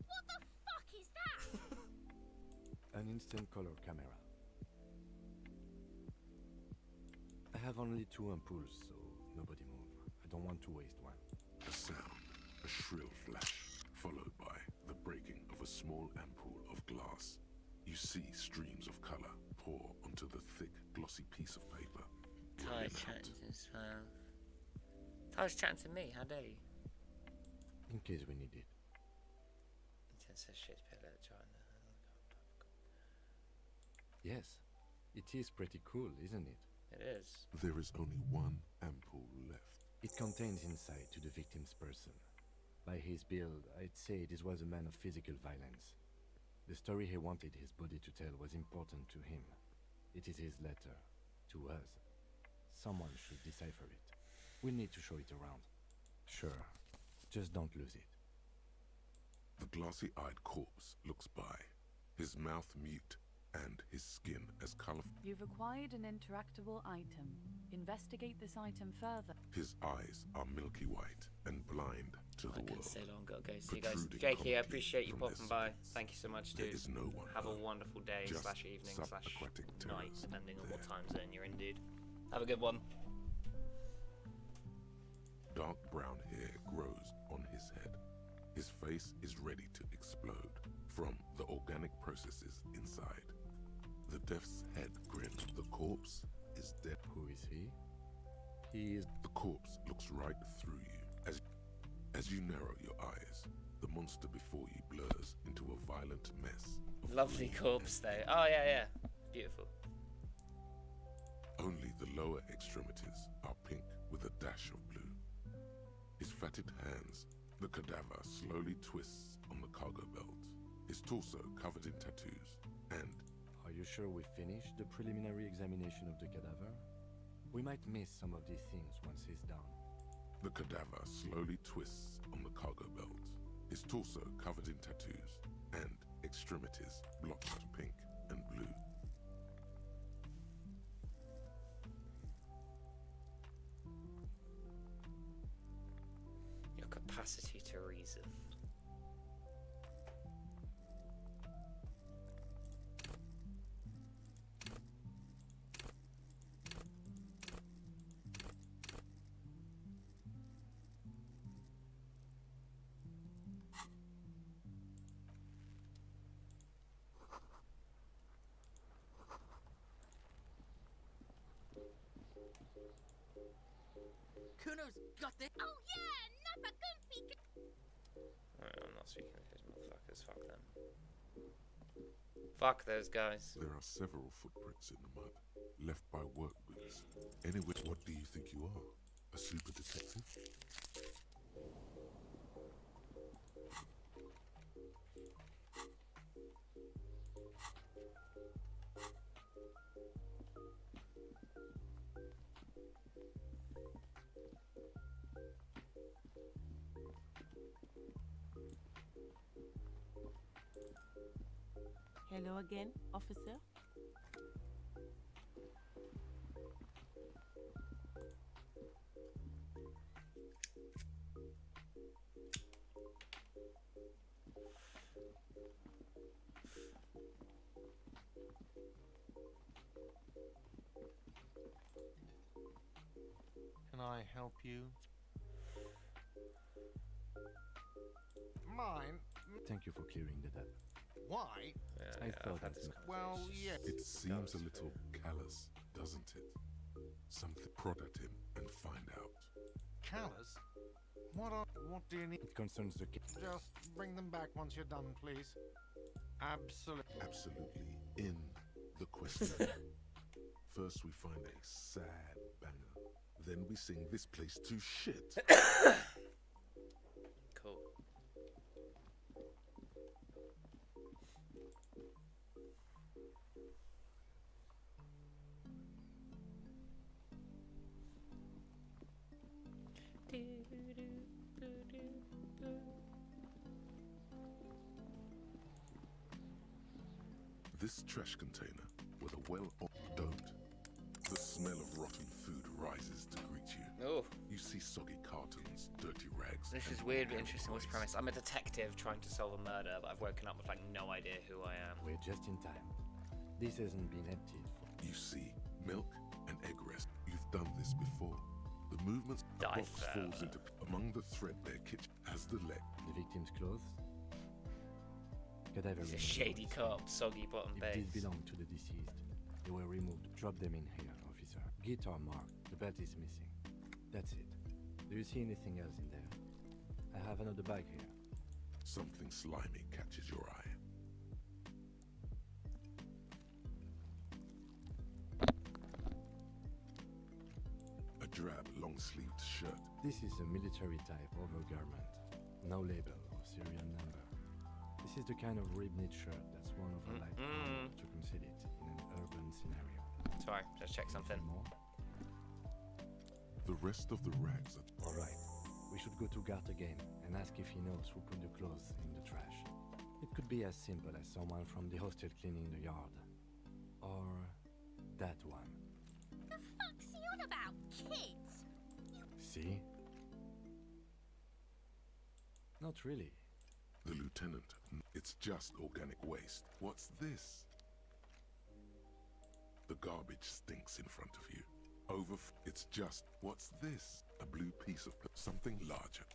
What the fuck is that? An instant color camera. I have only 2 ampoules, so nobody move. I don't want to waste one. A sound, a shrill flash, followed by the breaking of a small ampoule of glass. You see streams of color pour onto the thick, glossy piece of paper. Ty's chatting to his Ty's chatting to me, how dare you? In case we need it. It says Shakespeare China. Yes, it is pretty cool, isn't it? It is. There is only one ampoule left. It contains insight to the victim's person. By his build, I'd say this was a man of physical violence. The story he wanted his body to tell was important to him. It is his letter to us. Someone should decipher it. We'll need to show it around. Sure, just don't lose it. The glossy-eyed corpse looks by, his mouth mute and his skin as colorful. You've acquired an interactable item. Investigate this item further. His eyes are milky white and blind to the I can't world. stay long, gotta go. See you guys. Protruding Jakey, I comically appreciate you from popping their by. sides. Thank you so much, There dude. is no one Have a hurt, wonderful day just slash evening slash subaquatic night, terrors depending on what there. time zone you're in, dude. Have a good one. Dark brown hair grows on his head. His face is ready to explode from the organic processes inside. The death's head grin. The corpse is dead. Who is he? He is... The corpse looks right through you. As you narrow your eyes, the monster before you blurs into a violent mess. Lovely corpse, though. Oh, yeah, yeah. Beautiful. Only the lower extremities are pink with a dash of blue. His fatted hands, the cadaver slowly twists on the cargo belt. His torso covered in tattoos, and... Are you sure we finished the preliminary examination of the cadaver? We might miss some of these things once he's done. The cadaver slowly twists on the cargo belt. His torso covered in tattoos, and extremities blocked pink and blue. Your capacity to reason. Kuno's got this. Oh yeah, Nappa Goofy. I'm not speaking of those motherfuckers. Fuck them. Fuck those guys. There are several footprints in the mud, left by work boots. Anyway, what do you think you are? A super detective? Hello again, officer. Can I help you? Mine? Thank you for clearing that up. Why? Yeah, I thought I've had as this much. Well, yes. It seems a little callous, doesn't it? Something prod at him and find out. Callous? What do you need? It concerns the case. Just bring them back once you're done, please. Absolutely. Absolutely in the question. First we find a sad banger. Then we sing this place to shit. Cool. This trash container with a don't. The smell of rotten food rises to greet you. Oh. You see soggy cartons, dirty rags. This is and weird but organic interesting. What's the waste. premise? I'm a detective trying to solve a murder, but I've woken up with like no idea who I am. We're just in time. This hasn't been emptied for... You see milk and egg rest. You've done this before. The movements a Die box falls further. into among the threadbare kitchen as the leg. The victim's clothes? Cadaver It's a remains. shady cop, soggy bottom If these base. belong to the deceased, they were removed. Drop them in here, officer. Guitar marked. The belt is missing. That's it. Do you see anything else in there? I have another bag here. Something slimy catches your eye. A drab, long-sleeved shirt. This is a military type overgarment. No label or serial number. This is the kind of rib-knit shirt that's one of a light to conceal it in an urban scenario. Sorry, let's check something. More? The rest of the rags are... Alright, we should go to Gart again and ask if he knows who put the clothes in the trash. It could be as simple as someone from the hostel cleaning the yard. Or that one. The fuck's he on about, kids? See? Not really. The lieutenant. It's just organic waste. What's this? The garbage stinks in front of you. It's just... What's this? A blue piece of... something larger.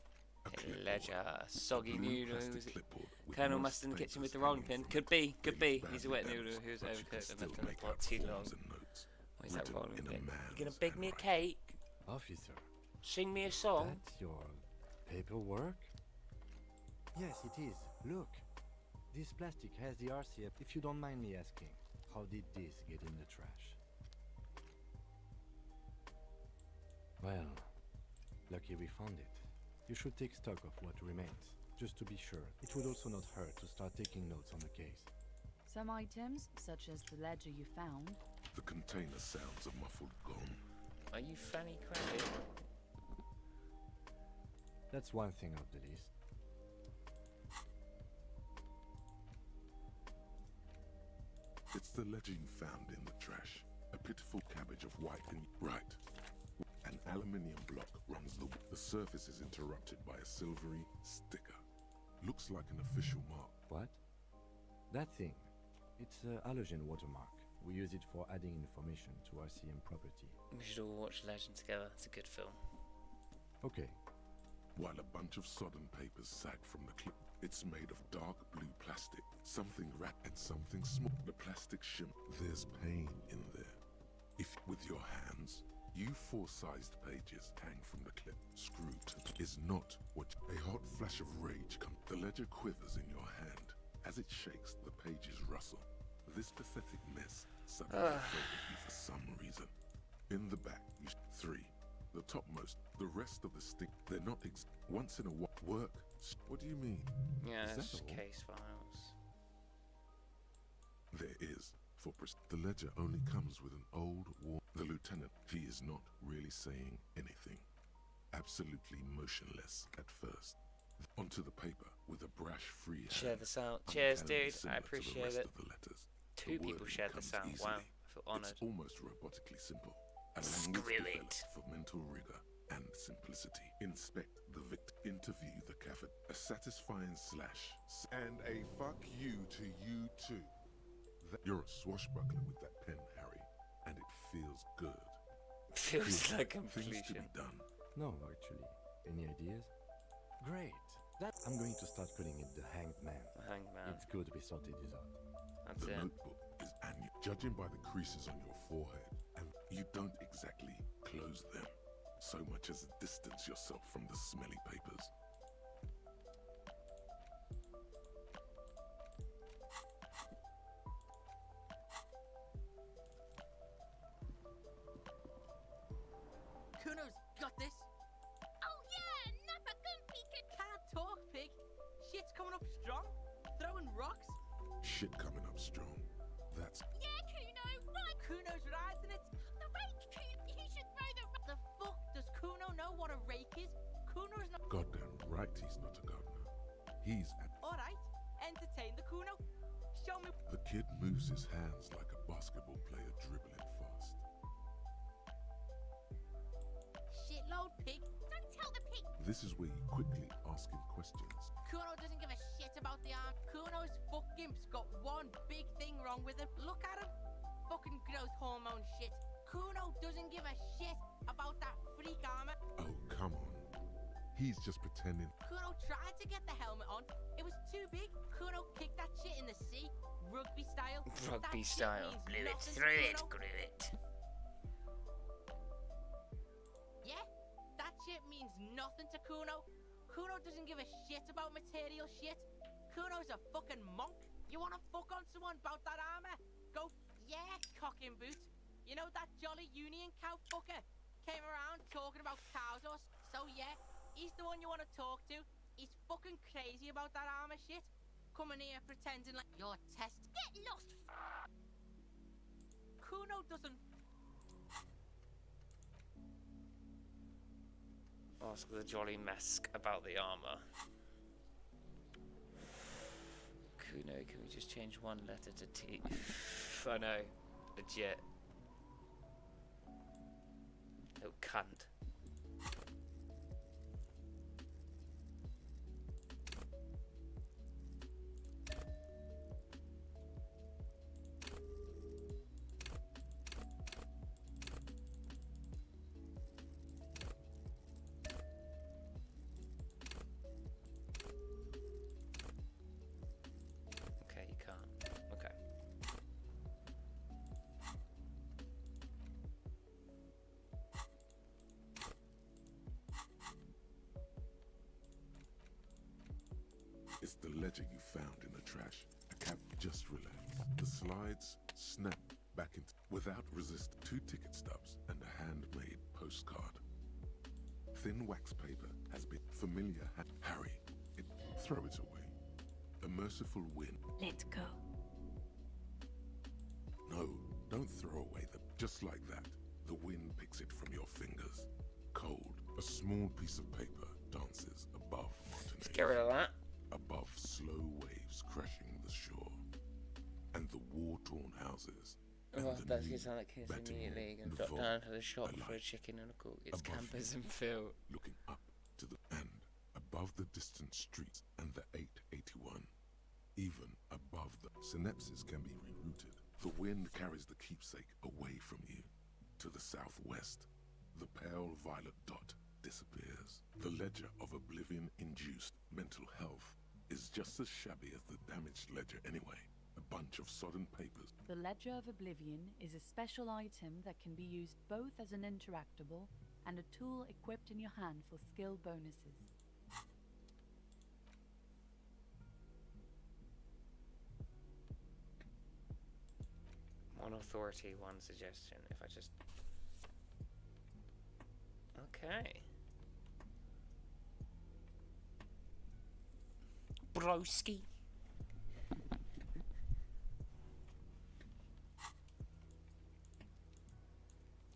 A ledger. Soggy noodle. Clipboard Colonel must in the kitchen with the rolling pin. Could be. He's a wet noodle who's overcooked and left in the pot too long. What is that rolling pin? You gonna bake me a cake? Officer. Sing me a song? That's your paperwork? Yes, it is. Look. This plastic has the RCF. If you don't mind me asking, how did this get in the trash? Well, lucky we found it. You should take stock of what remains, just to be sure. It would also not hurt to start taking notes on the case. Some items, such as the ledger you found. The container sounds a muffled gong. Are you fanny cranky? That's one thing off the list. It's the ledger you found in the trash. A pitiful cabbage of white and... Right. An aluminium block runs the surface is interrupted by a silvery sticker. Looks like an official mark. What? That thing. It's a halogen watermark. We use it for adding information to RCM property. We should all watch Legend together. It's a good film. Okay. While a bunch of sodden papers sag from the clip, it's made of dark blue plastic. Something rat and something small. The plastic shim. There's pain in there. If with your hands, you four-sized pages hang from the clip. Screwed is not what a hot flash of rage comes. The ledger quivers in your hand. As it shakes, the pages rustle. This pathetic mess suddenly favored you for some reason. In the back, you 3. The topmost, the rest of the stick, they're not once in a while. Work? What do you mean? Yeah, Is it's that all? case files. There is. The ledger only comes with an old war. The lieutenant, he is not really saying anything. Absolutely motionless at first. Onto the paper with a brash free hand. Share this out. Cheers, dude. I Similar to the appreciate rest it. of the letters. Two The people wording shared this comes out. easily. Wow. I feel honoured. It's almost robotically simple. A Screw language it. developed for mental rigor and simplicity. Inspect the victim. Interview the cafet. A satisfying slash. And a fuck you to you too. You're a swashbuckler with that pen, Harry, and it feels good. Feels like Things to completion. be done. No, actually. Any ideas? Great. I'm going to start calling it the Hanged Man. Hanged Man. It's good we sorted this out. That's The it. notebook is annual. Judging by the creases on your forehead, and you don't exactly close them so much as distance yourself from the smelly papers. Kuno's got this. Oh yeah, Nappa Gumpy Can't talk, pig. Shit's coming up strong. Throwing rocks. Shit coming up strong. That's Yeah, Kuno, right. Kuno's riding it. The rake, Kuno. He should throw the The fuck does Kuno know what a rake is? Kuno's not. goddamn right he's not a gardener. He's at... Alright, entertain the Kuno. Show me. The kid moves his hands like a basketball player dribbling fast. Shitload, pig. Don't tell the pig. This is where you quickly ask him questions. Kuno doesn't give a shit about the arm. Kuno's fucking's got one big thing wrong with him. Look at him. Fucking growth hormone shit. Kuno doesn't give a shit about that freak armor. Oh, come on. He's just pretending. Kuno tried to get the helmet on. It was too big. Kuno kicked that shit in the sea. Rugby style. Rugby That shit style. means Blew it nothing to through it. Kuno. Grew it. Yeah? That shit means nothing to Kuno. Kuno doesn't give a shit about material shit. Kuno's a fucking monk. You wanna fuck on someone about that armor? Go, yeah, cock and boot. You know that jolly Union cow fucker came around talking about cows or so yeah, he's the one you wanna talk to. He's fucking crazy about that armor shit. Coming here pretending like you're test. Get lost! Kuno doesn't. Ask the jolly mask about the armor. Kuno, can we just change one letter to T? I know, legit. Little cunt. Okay, you can't. Okay. It's the ledger you found in the trash. A cap, just relax. The slides snap back into without resist. 2 ticket stubs and a handmade postcard. Thin wax paper has been familiar. Harry, throw it away. A merciful wind. Let go. No, don't throw away the. Just like that, the wind picks it from your fingers. Cold, a small piece of paper dances above Montenegro. Let's get rid of that. Above slow waves crashing the shore, and the war-torn houses. Oh, that's gonna sound like kids immediately. Gonna drop down to the shop for a chicken and a cook. It's campers and Phil. Looking up to the and above the distant streets and the 881, even above the synapses can be rerouted. The wind carries the keepsake away from you to the southwest. The pale violet dot disappears. The ledger of oblivion-induced mental health is just as shabby as the damaged ledger anyway. A bunch of sodden papers. The Ledger of Oblivion is a special item that can be used both as an interactable and a tool equipped in your hand for skill bonuses. One authority, one suggestion. If I just... Okay. Broski.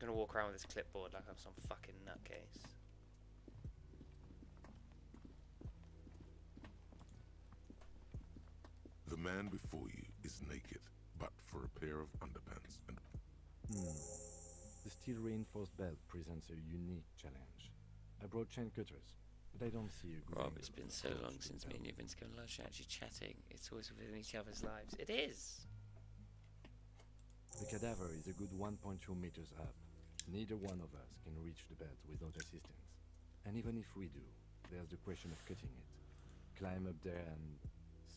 Gonna walk around with this clipboard like I'm some fucking nutcase. The man before you is naked, but for a pair of underpants and... The steel reinforced belt presents a unique challenge. I brought chain cutters, but I don't see a good Rob, angle it's been for so long approach since with me and belt. you've been together actually chatting. It's always within each other's lives. It is! The cadaver is a good 1.2 meters up. Neither one of us can reach the belt without assistance. And even if we do, there's the question of cutting it. Climb up there and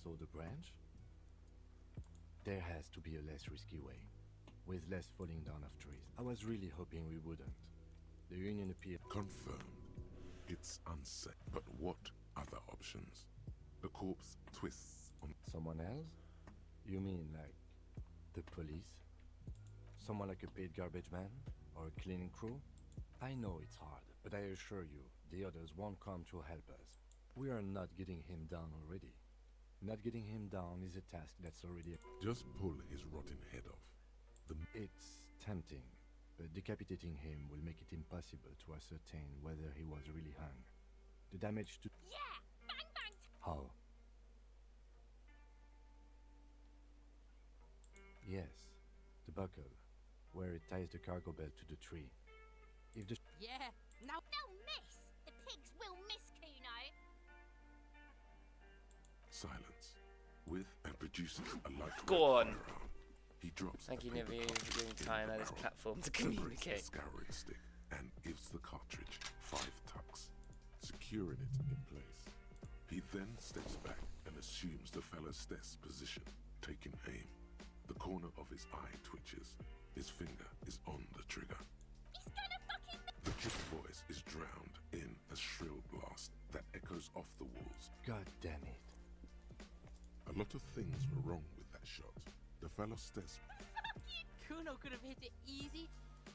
saw the branch? There has to be a less risky way, with less falling down of trees. I was really hoping we wouldn't. The Union appeared... Confirmed. It's unsafe. But what other options? The corpse twists on... Someone else? You mean like the police? Someone like a paid garbage man? Or a cleaning crew? I know it's hard, but I assure you, the others won't come to help us. We are not getting him down already. Not getting him down is a task that's already... Just pull his rotten head off. It's tempting, but decapitating him will make it impossible to ascertain whether he was really hung. The damage to... Yeah! Bang bang! How? Yes, the buckle, where it ties the cargo belt to the tree. If the... Yeah! Now they'll miss! The pigs will miss, Kuno! Silence. With and produces a light Go on. firearm. He drops Thank a you, paper Nivi, for cartridge giving in Ty the this barrel, platform to separates the communicate. scouring stick and gives the cartridge 5 tucks, securing it in place. He then steps back and assumes the fellow's stess position, taking aim. The corner of his eye twitches. His finger is on the trigger. He's gonna fucking... The chick's voice is drowned in a shrill blast that echoes off lot of things were wrong with that shot. The fellow stares. Kuno could have hit it easy,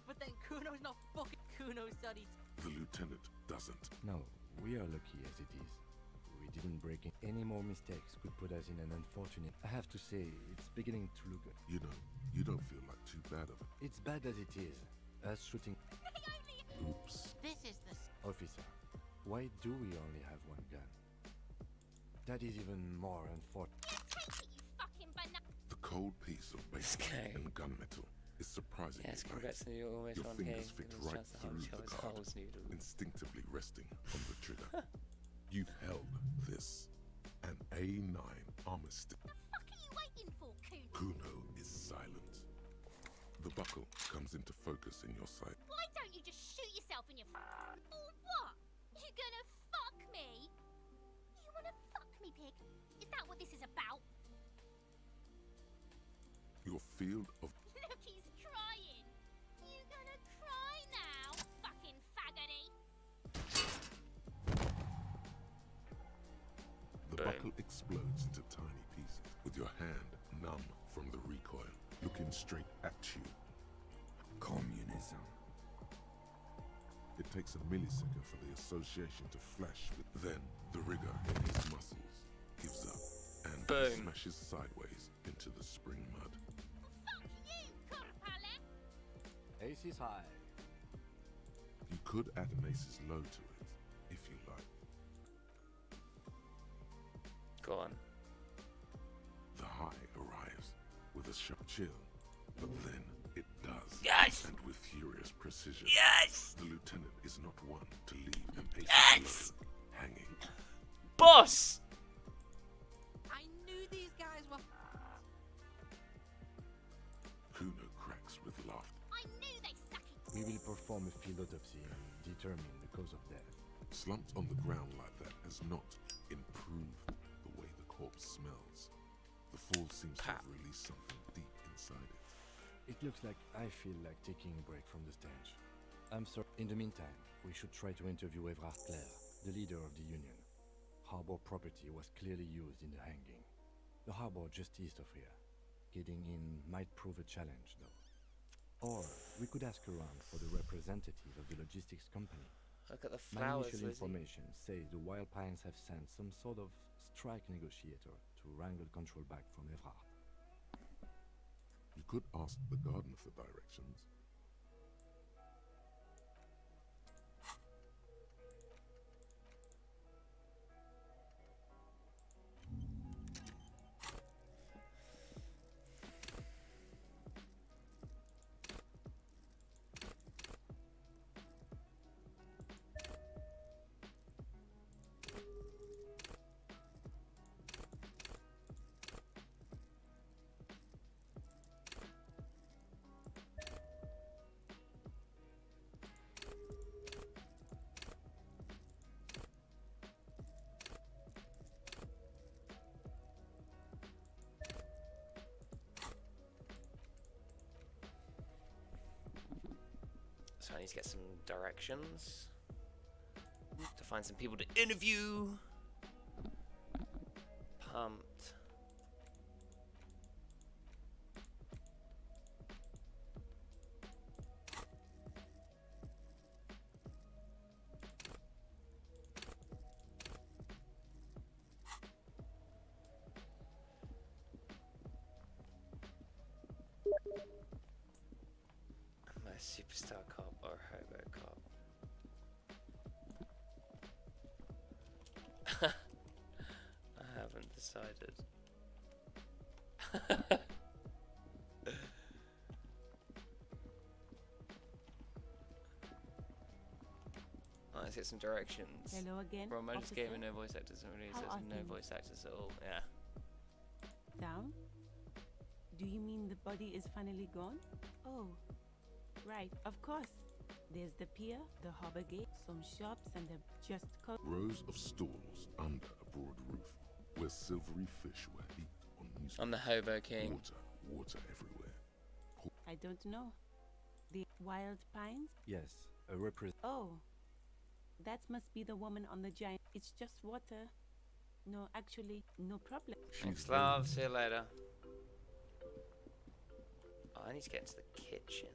but then Kuno's not fucking Kuno studied. The lieutenant doesn't. No, we are lucky as it is. We didn't break in. Any more mistakes could put us in an unfortunate... I have to say, it's beginning to look... You know, you don't feel like too bad of it. It's bad as it is. Us shooting... Oops. This is the... Officer, why do we only have one gun? That is even more unfortunate. The cold piece of basic and gunmetal is surprisingly Yes, light. congrats to you always Your on fingers here. fit Give us a right chance to hold through show the his card, holes, Noodle. instinctively resting on the trigger. You've held this, an A9 armor stick. What are you waiting for, Kuno? Kuno is silent. The buckle comes into focus in your sight. Why don't you just shoot yourself in your or what? You gonna fuck me? You wanna fuck me, pig? Is that what this is about? Your field of Look, he's crying. You gonna cry now, fucking faggoty? the buckle explodes into tiny pieces, with your hand numb from the recoil, looking straight at you. Communism. It takes a millisecond for the association to flash with. Then the rigor in his muscles gives up and Boom. smashes sideways into the spring mud. Fuck you, Kurpale! Ace is high. You could add an aces low to it, if you like. Go on. The high arrives with a sharp chill, but then it does. Yes! And with furious precision. Yes! The lieutenant is not one to leave an ace Yes! low hanging. Boss! I knew these guys were... Kuno cracks with laughter. I knew they suck it. We will perform a field autopsy and determine the cause of death. Slumped on the ground like that has not improved the way the corpse smells. The fall seems to have released something deep inside it. It looks like I feel like taking a break from the stench. I'm sorry. In the meantime, we should try to interview Evrard Clare, the leader of the Union. Harbor property was clearly used in the hanging. The harbor just east of here. Getting in might prove a challenge, though. Or we could ask around for the representative of the logistics company. Look at the My flowers, initial Lizzie. information says the Wild Pines have sent some sort of strike negotiator to wrangle control back from Evrard. You could ask the gardener for directions. So I need to get some directions to find some people to interview. Pumped. Am I a superstar cop or a hobo cop? I haven't decided. Let's get some directions. Hello again, Bro, I just gave me officer. no voice actors and release. How There's are no things? voice actors at all. Yeah. Down? Do you mean the body is finally gone? Oh, right, of course. There's the pier, the harbor gate, some shops, and the just co- Rows of stalls under a broad roof, where silvery fish were heaped on newspapers. I'm the Hobo King. Water everywhere. I don't know. The wild pines? Yes, a Oh, that must be the woman on the giant. It's just water. No, actually, no problem. Thanks, love. See you later. Oh, I need to get into the kitchen.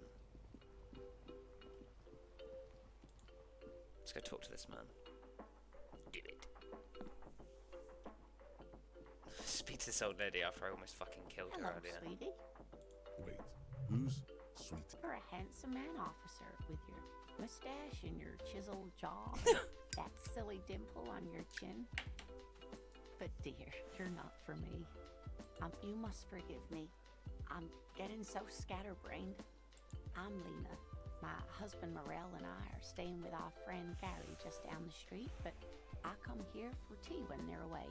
Let's go talk to this man. Do it. Speak to this old lady after I almost fucking killed her Hello, earlier. sweetie. Wait, who's sweet? You're a handsome man, officer, with your mustache and your chiseled jaw, that silly dimple on your chin. But dear, you're not for me. You must forgive me. I'm getting so scatterbrained. I'm Lena. My husband Morel and I are staying with our friend Gary just down the street, but I come here for tea when they're away.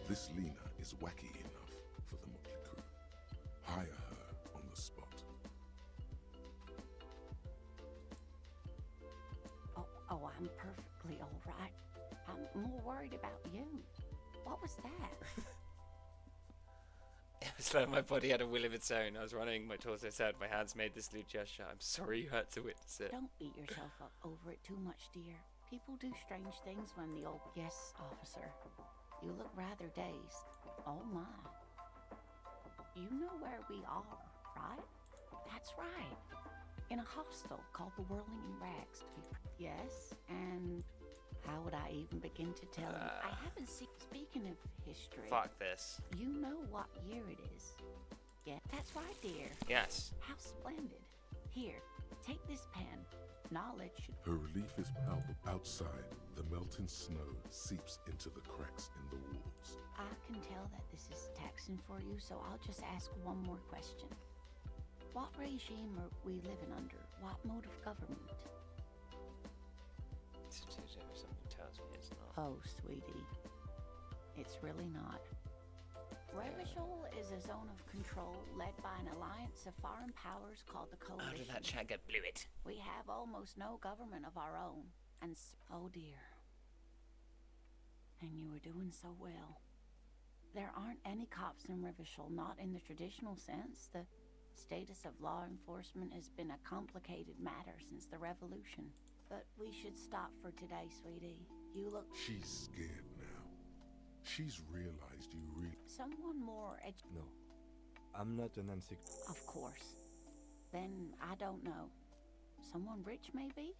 This Lena is wacky enough for the motley crew. Hire her on the spot. Oh, I'm perfectly all right. I'm more worried about you. What was that? It was like my body had a will of its own. I was running, my torso said, my hands made this lewd gesture. I'm sorry you had to witness it. Don't beat yourself up over it too much, dear. People do strange things when the old... Yes, officer. You look rather dazed. Oh my. You know where we are, right? That's right. In a hostel called the Whirling in Rags, to be... Yes, and... How would I even begin to tell you? I haven't seen... Speaking of history... Fuck this. You know what year it is. Yeah, that's right, dear. Yes. How splendid. Here, take this pen. Knowledge... Her relief is palpable. Outside, the melting snow seeps into the cracks in the walls. I can tell that this is taxing for you, so I'll just ask one more question. What regime are we living under? What mode of government? Something tells me it's not. Oh, sweetie. It's really not. Revachol is a zone of control led by an alliance of foreign powers called the Coalition. How did that shagger blew it? We have almost no government of our own, and oh dear. And you were doing so well. There aren't any cops in Revachol, not in the traditional sense. The status of law enforcement has been a complicated matter since the revolution. But we should stop for today, sweetie. You look... She's scared now. She's realized you really... Someone more No. I'm not an Of course. Then I don't know. Someone rich, maybe?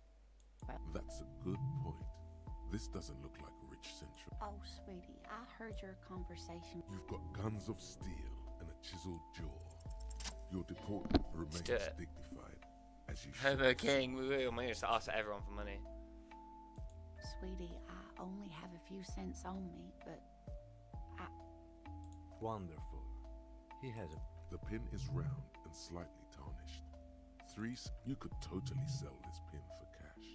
Well... That's a good point. This doesn't look like Rich Central. Oh, sweetie, I heard your conversation. You've got guns of steel and a chiseled jaw. Your deportment remains dignified, as you should. Hobo King, we will manage to ask everyone for money. Sweetie, I only have a few cents on me, but I... Wonderful. He has a... The pin is round and slightly tarnished. You could totally sell this pin for cash.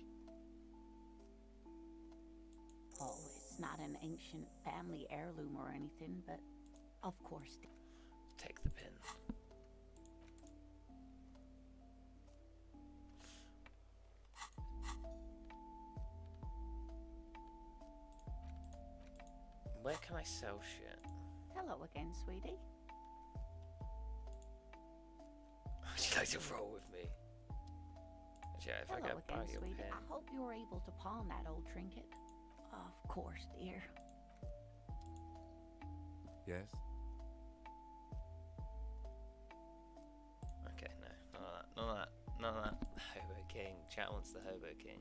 Oh, it's not an ancient family heirloom or anything, but of course... Take the pin. Where can I sell shit? Hello again, sweetie. Would you like to roll with me? Yeah, if I Hello get by again, your sweetie. pin. I hope you were able to pawn that old trinket. Of course, dear. Yes? Okay, no. None of that. None of that. Hobo King. Chat wants the Hobo King.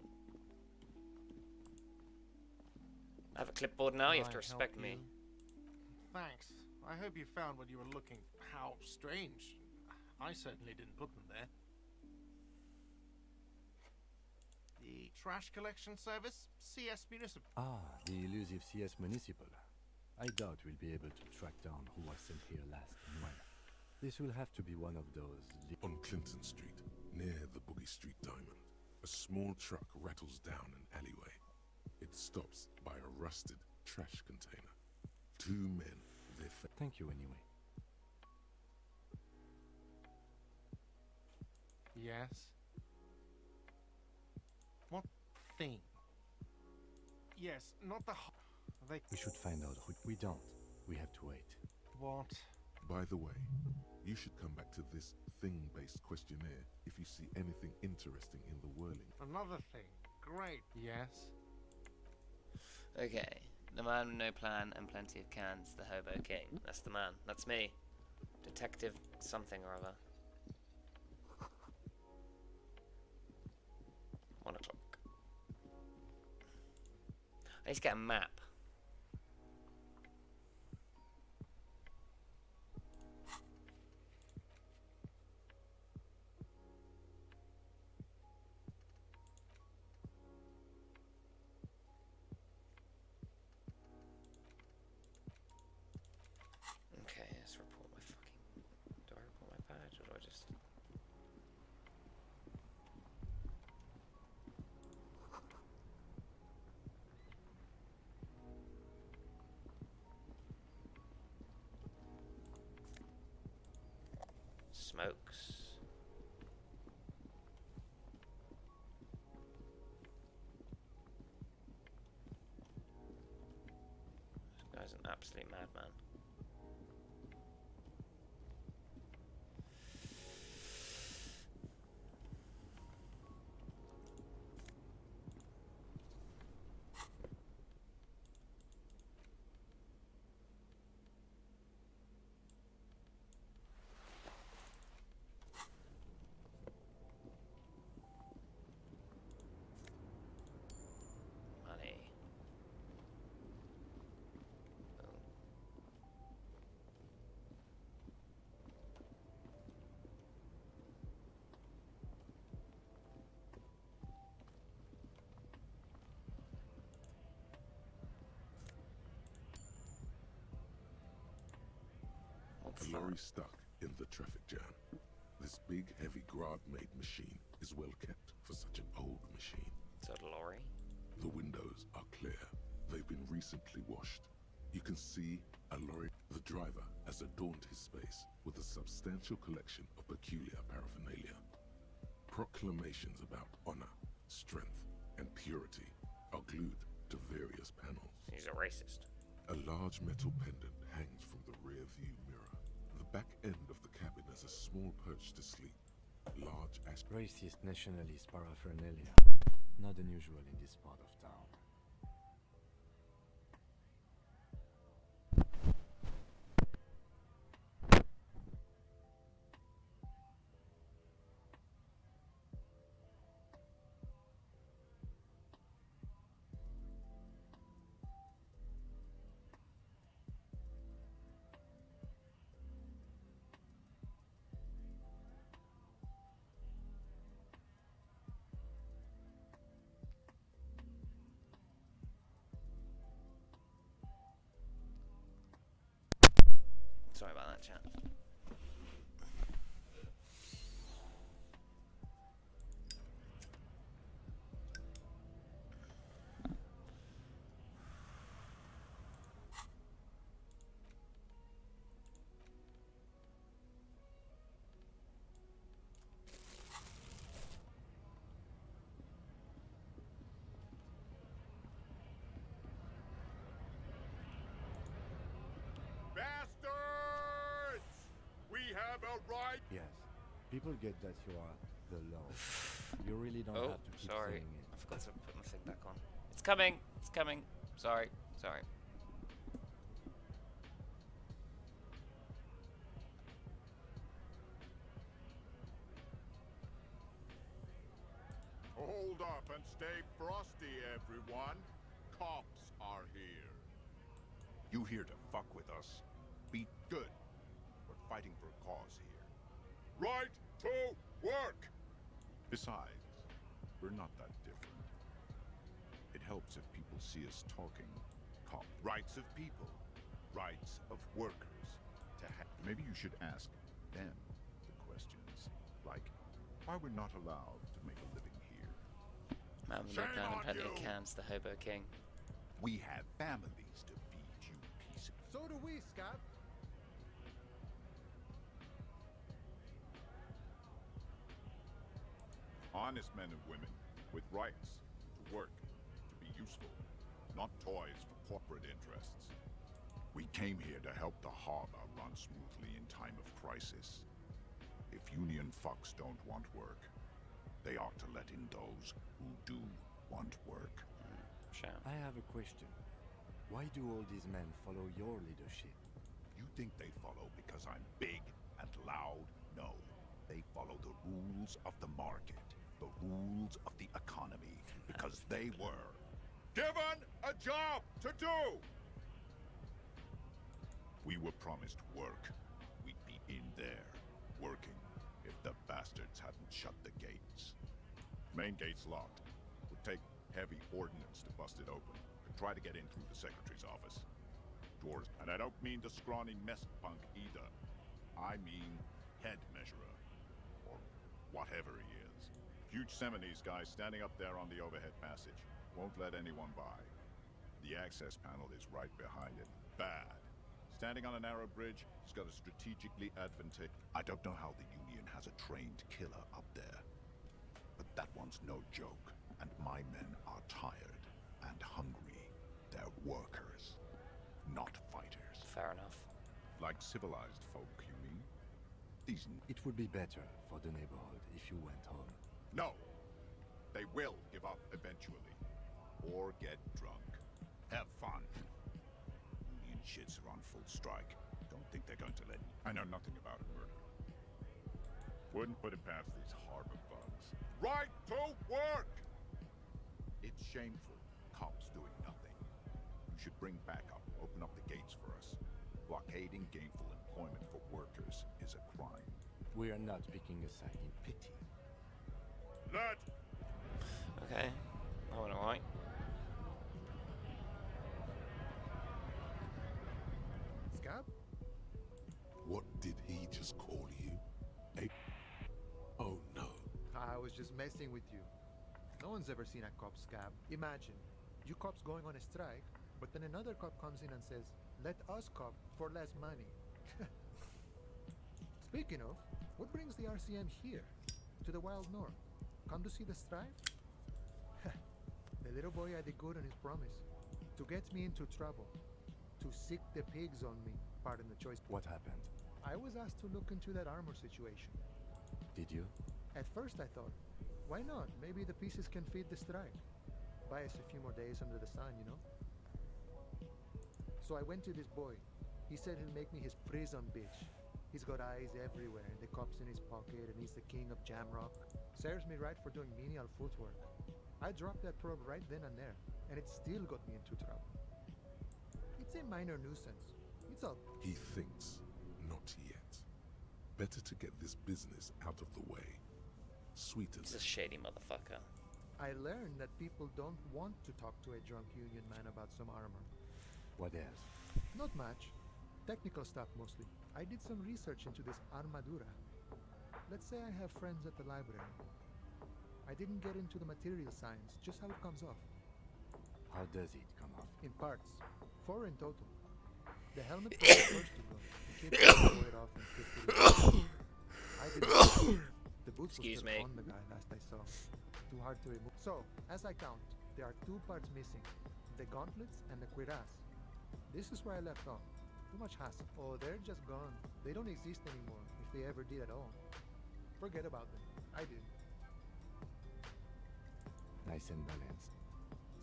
I have a clipboard now, you have to respect me. Thanks. I hope you found what you were looking for. How strange. I certainly didn't put them there. The trash collection service? CS Municipal. Ah, the elusive CS Municipal. I doubt we'll be able to track down who was sent here last and when. This will have to be one of those... On Clinton Street, near the Boogie Street Diamond, a small truck rattles down an alleyway. It stops by a rusted trash container. Two men, Thank you anyway. Yes? What thing? Yes, not the We should find out who... We don't. We have to wait. What? By the way, you should come back to this thing-based questionnaire if you see anything interesting in the whirling. Another thing. great. Yes? Okay. The man with no plan and plenty of cans, the Hobo King. That's the man. That's me. Detective something or other. 1 o'clock. I need to get a map. Okay, let's report my fucking... Do I report my badge or do I just... Smokes. This guy's an absolute madman. Money. A lorry stuck in the traffic jam. This big, heavy Grad-made machine is well kept for such an old machine. It's a lorry? The windows are clear. They've been recently washed. You can see a lorry. The driver has adorned his space with a substantial collection of peculiar paraphernalia. Proclamations about honor, strength, and purity are glued to various panels. He's a racist. A large metal pendant hangs from the rear view mirror. The back end of the cabin has a small perch to sleep. Large Racist nationalist paraphernalia. Not unusual in this part of town. Sorry about that, chat. Bastards! We have a right. Yes. People get that you are the law. You really don't Oh, have to keep sorry. saying it. I forgot to put my thing back on. It's coming. It's coming. Sorry. Sorry. Hold up and stay frosty, everyone. Cops are here. You here to fuck with us? Be good. We're fighting for a cause here. Right to work! Besides, we're not that different. It helps if people see us talking cop. Rights of people. Rights of workers. To have. Maybe you should ask them the questions. Like, why we're not allowed to make a living here. Man with no plan and plenty of cans, the Hobo King. We have families to feed, you piece of... So do we, Scott. Honest men and women with rights to work, to be useful, not toys for corporate interests. We came here to help the harbor run smoothly in time of crisis. If union fucks don't want work, they ought to let in those who do. want work. Sure. I have a question. Why do all these men follow your leadership? You think they follow because I'm big and loud? No. They follow the rules of the market, the rules of the economy, because they were given a job to do! We were promised work. We'd be in there, working, if the bastards hadn't shut the gates. Main gate's locked. Would take heavy ordnance to bust it open. Could try to get in through the secretary's office. Doors, and I don't mean the scrawny mess punk either. I mean head measurer, or whatever he is. Huge Seminese guy standing up there on the overhead passage. Won't let anyone by. The access panel is right behind him. Bad. Standing on a narrow bridge, he's got a strategically advantage. I don't know how the Union has a trained killer up there, but that one's no joke, and my men are tired and hungry. They're workers, not fighters. Fair enough. Like civilized folk, you mean? These... It would be better for the neighborhood if you went home. No! They will give up eventually. Or get drunk. Have fun. Union shits are on full strike. Don't think they're going to let me. I know nothing about a murder. Wouldn't put it past these harbor bugs. Right to work! It's shameful. Cops doing nothing. You should bring backup. Open up the gates for us. Blockading gainful employment for workers is a crime. We are not picking a side in pity. Let! Okay. I went alright. Scab? What did he just call you? Oh no. I was just messing with you. No one's ever seen a cop scab. Imagine, you cops going on a strike, but then another cop comes in and says, let us cop for less money. Speaking of, what brings the RCM here? To the wild north? Come to see the strike? The little boy had it good on his promise. To get me into trouble. To sick the pigs on me. Pardon the choice. What happened? I was asked to look into that armor situation. Did you? At first I thought, why not? Maybe the pieces can feed the strike. Buy us a few more days under the sun, you know? So I went to this boy. He said he'll make me his prison bitch. He's got eyes everywhere, and the cop's in his pocket, and he's the king of Jamrock. Serves me right for doing menial footwork. I dropped that probe right then and there, and it still got me into trouble. It's a minor nuisance. It's all... He thinks, not yet. Better to get this business out of the way. Sweeter. He's a shady motherfucker. I learned that people don't want to talk to a drunk union man about some armor. What else? Not much. Technical stuff mostly. I did some research into this armadura. Let's say I have friends at the library. I didn't get into the material science, just how it comes off. How does it come off? In parts. 4 in total. The helmet was the first to go. The kid threw it off and picked it up. I didn't. The boots Excuse were me. still on the guy last I saw. Too hard to remove. So, as I count, there are 2 parts missing. The gauntlets and the cuirass. This is where I left off. Too much hassle. Oh, they're just gone. They don't exist anymore, if they ever did at all. Forget about them. I did. Nice and balanced.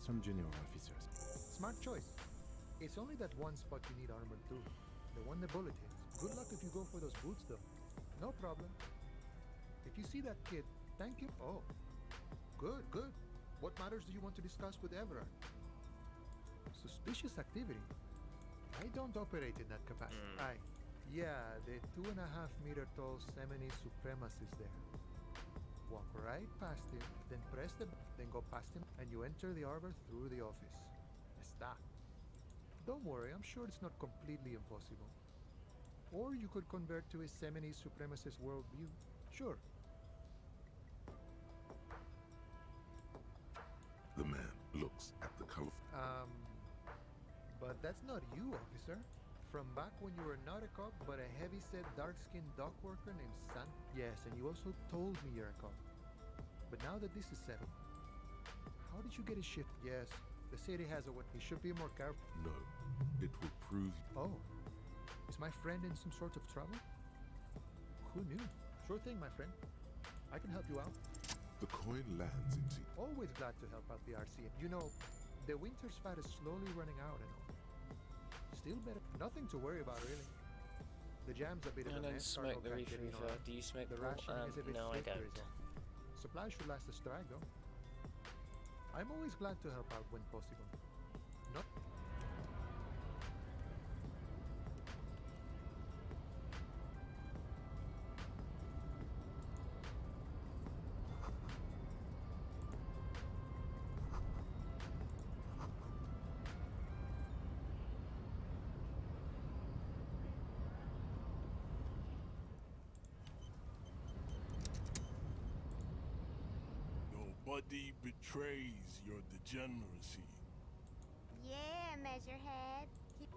Some junior officers. Smart choice. It's only that one spot you need armor too. The one the bullet hits. Good luck if you go for those boots though. No problem. If you see that kid, thank him. Oh. Good, good. What matters do you want to discuss with Everard? Suspicious activity. I don't operate in that capacity. Yeah, the 2.5-meter tall Semini supremacist there. Walk right past him, then press the then go past him, and you enter the arbor through the office. Está. Don't worry, I'm sure it's not completely impossible. Or you could convert to his Semini supremacist worldview. Sure. The man looks at the color. But that's not you, officer. From back when you were not a cop, but a heavy-set, dark-skinned dock worker named San. Yes, and you also told me you're a cop. But now that this is settled, how did you get his shit? Yes, the city has a way. You should be more careful. No, it will prove... Oh, is my friend in some sort of trouble? Who knew? Sure thing, my friend. I can help you out. The coin lands into... Always glad to help out the RCM. You know, the winter's fat is slowly running out and all. Still better. Nothing to worry about, really. The jam's a bit of I a don't mess. smoke cargo the can't get in reefer. or out. Do you smoke The pork? rationing is a bit No, I stricter, don't. is all. Supplies should last a strike, though. I'm always glad to help out when possible. Not... Nobody betrays your degeneracy. Yeah, Measurehead.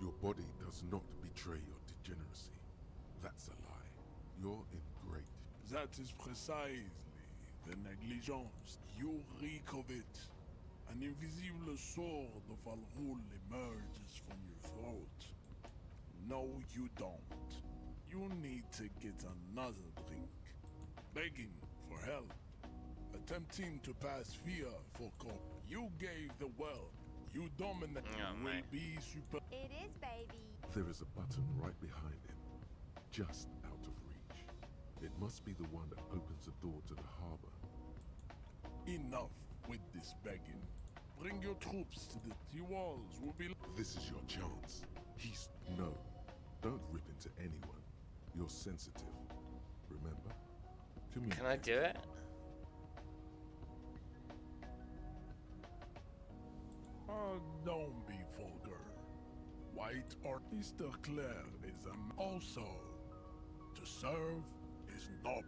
Your body does not betray your degeneracy. That's a lie. You're in great... That is precisely the negligence. You reek of it. An invisible sword of Al-Ghul emerges from your throat. No, you don't. You need to get another drink. Begging for help. Attempting to pass fear for cop. You gave the world. You dominate. Will be super. It is, baby. There is a button right behind him, just out of reach. It must be the one that opens the door to the harbor. Enough with this begging. Bring your troops to the walls. Will be. This is your chance. He's... No. Don't rip into anyone. You're sensitive. Remember? Can I do it? Don't be vulgar. White or Mr. Claire is also to serve is noble.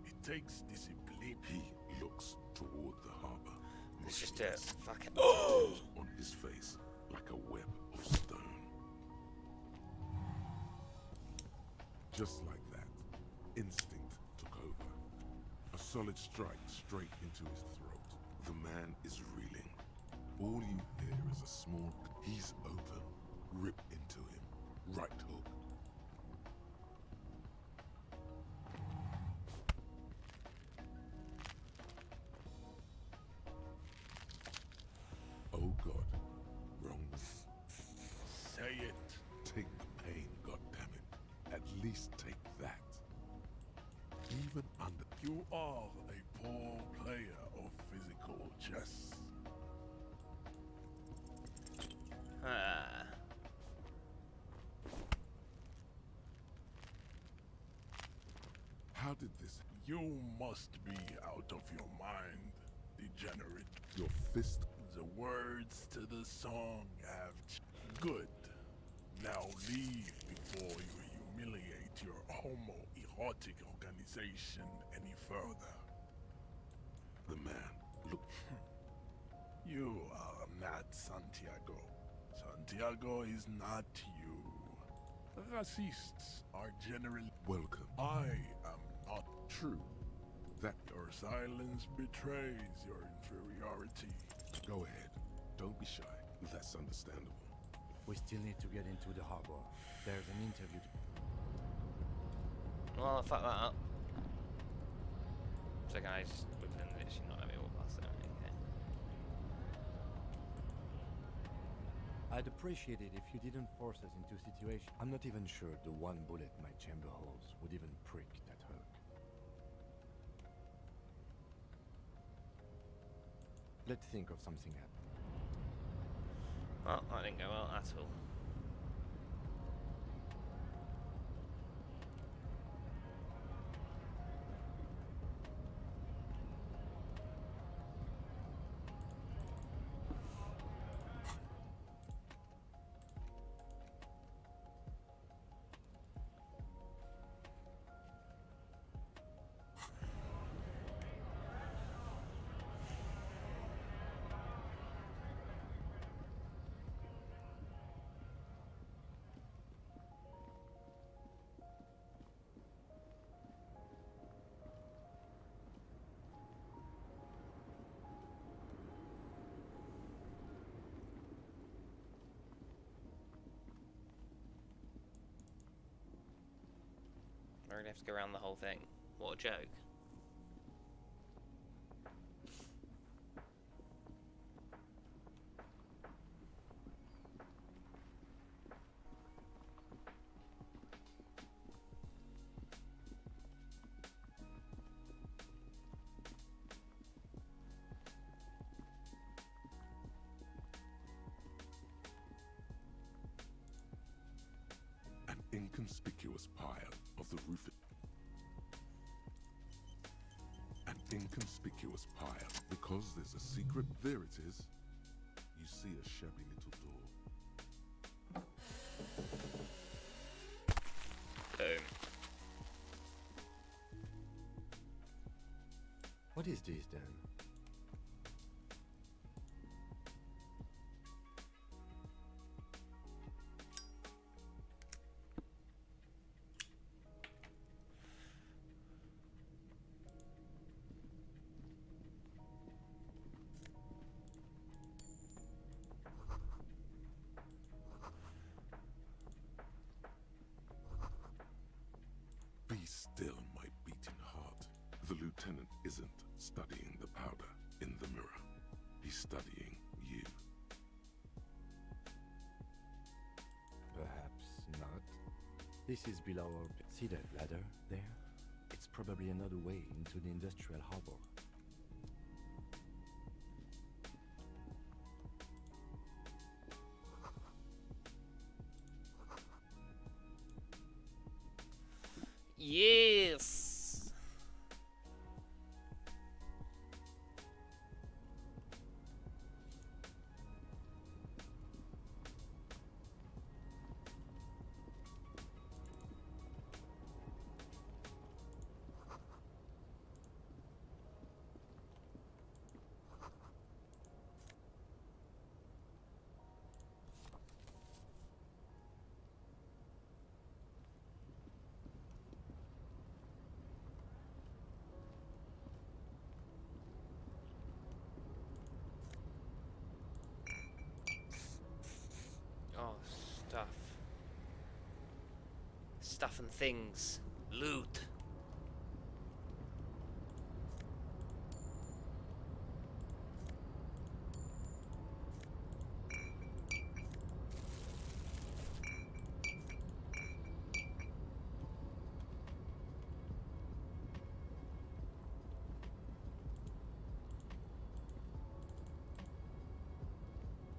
It takes discipline. He looks toward the harbor. It's just a fucking... On his face, like a web of stone. Just like that, instinct took over. A solid strike straight into his throat. The man is reeling. All you hear is a small... He's open. Rip into him. Right hook. Oh God. Wrong. Say it. Take the pain, goddammit. At least take that. Even under... You are a poor player of physical chess. How did this... You must be out of your mind, degenerate. Your fist... The words to the song have... Good. Now leave before you humiliate your homoerotic organization any further. The man, look... You are not Santiago. Santiago is not you. Racists are generally... Welcome. I am not true. That... Your silence betrays your inferiority. Go ahead. Don't be shy. That's understandable. We still need to get into the harbor. There's an interview to... Well, fuck that up. So can I just... We can literally not let me walk past it. Okay. I'd appreciate it if you didn't force us into a situation. I'm not even sure the one bullet my chamber holds would even prick that hurt. Let's think of something else. Well, that didn't go well at all. We're gonna have to go around the whole thing. What a joke. inconspicuous pile of the roof. An inconspicuous pile. Because there's a secret. There it is. You see a shabby little door. Boom. What is this then? Be still, my beating heart. The lieutenant isn't studying the powder in the mirror. He's studying you. Perhaps not. This is below our... See that ladder there? It's probably another way into the industrial harbor. Yes. Oh, stuff. Stuff and things. Loot.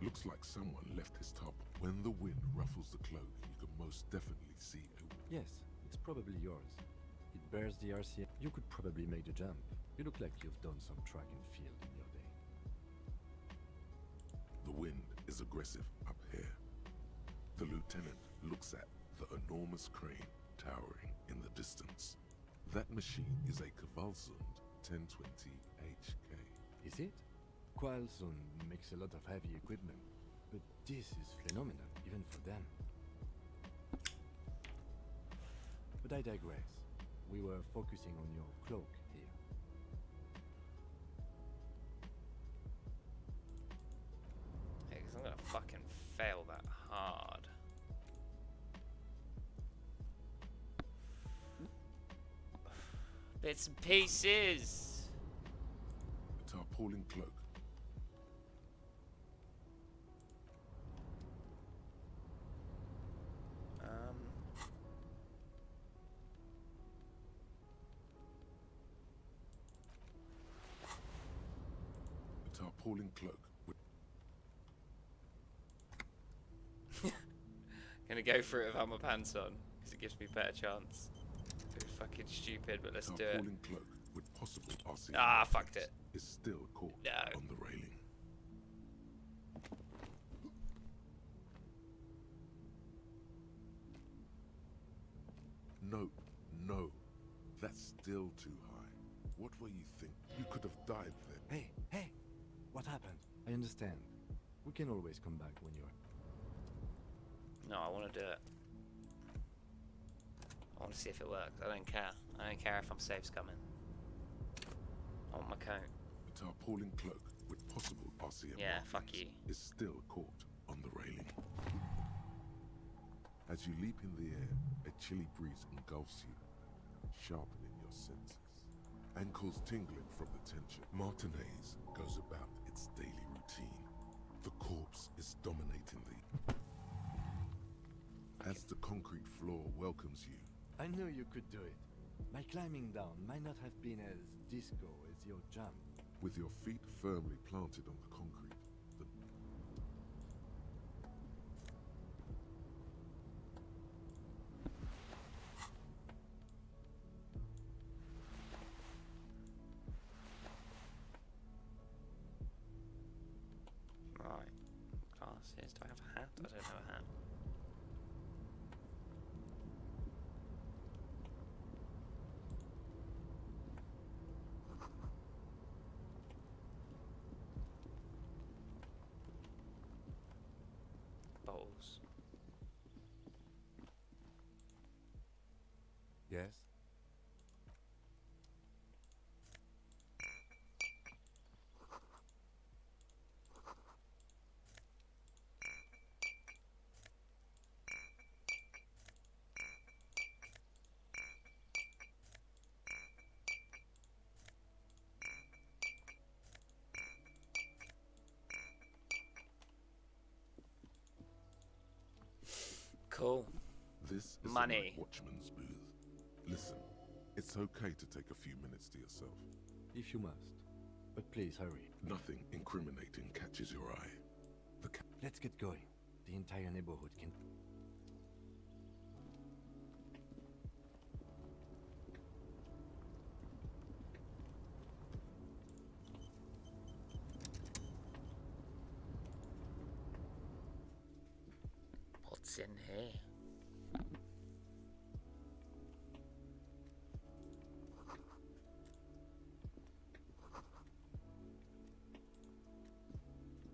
Looks like someone left his top. When the wind ruffles the cloak, you can most definitely see a... Yes, it's probably yours. It bears the RCM. You could probably make the jump. You look like you've done some track and field in your day. The wind is aggressive up here. The lieutenant looks at the enormous crane towering in the distance. That machine is a Kvalsund 1020 HK. Is it? Kvalsund makes a lot of heavy equipment, but this is phenomenal, even for them. But I digress. We were focusing on your cloak here. Hey, 'cause I'm gonna fucking fail that hard. Bits and pieces. The tarpaulin cloak. The tarpaulin cloak. Gonna go for it without my pants on, because it gives me a better chance. It's fucking stupid, but let's do it. Tarpaulin cloak with possible RCM. Ah, fucked it. Is still caught on the railing. No, no, that's still too high. What were you thinking? You could have died then. Hey, what happened? I understand. We can always come back when you're... No, I want to do it. I want to see if it works. I don't care. I don't care if I'm safe coming. I want my coat. The tarpaulin cloak with possible RCM Yeah, fuck you. is still caught on the railing. As you leap in the air, a chilly breeze engulfs you, sharpening your senses. Ankles tingling from the tension. Martinez goes about its daily routine. The corpse is dominating the... As the concrete floor welcomes you. I knew you could do it. My climbing down might not have been as disco as your jump. With your feet firmly planted on the concrete, I don't have a hat. Bottles. Yes? Cool. This is Money. the night watchman's booth. Listen, it's okay to take a few minutes to yourself. If you must. But please hurry. Nothing incriminating catches your eye. Let's get going. The entire neighborhood can... What's in here?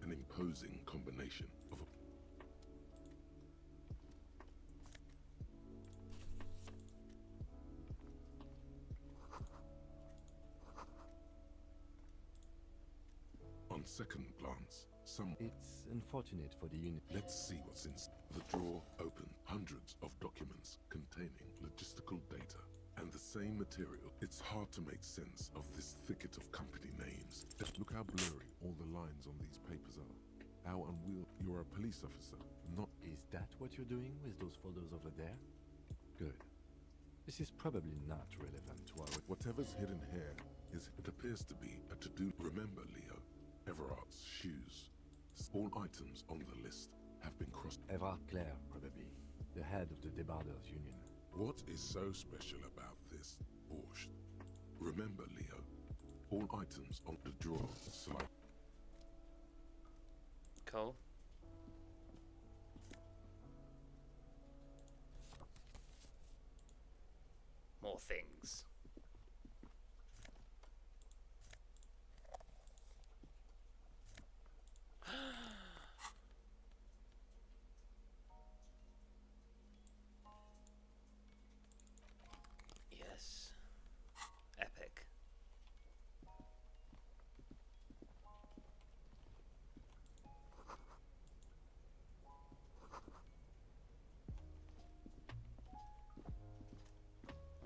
An imposing combination of a... On second glance, It's unfortunate for the unit. Let's see what's in the drawer. Open hundreds of documents containing logistical data and the same material. It's hard to make sense of this thicket of company names. Look how blurry all the lines on these papers are. How unwieldy. You're a police officer, not... Is that what you're doing with those folders over there? Good. This is probably not relevant to our... Whatever's hidden here is... It appears to be a to-do. Remember, Leo, Everard's shoes. All items on the list have been crossed. Everard Clare, probably. The head of the Debarders Union. What is so special about this borscht? Remember, Leo, all items on the drawer slide. Cool. More things. Yes. Epic.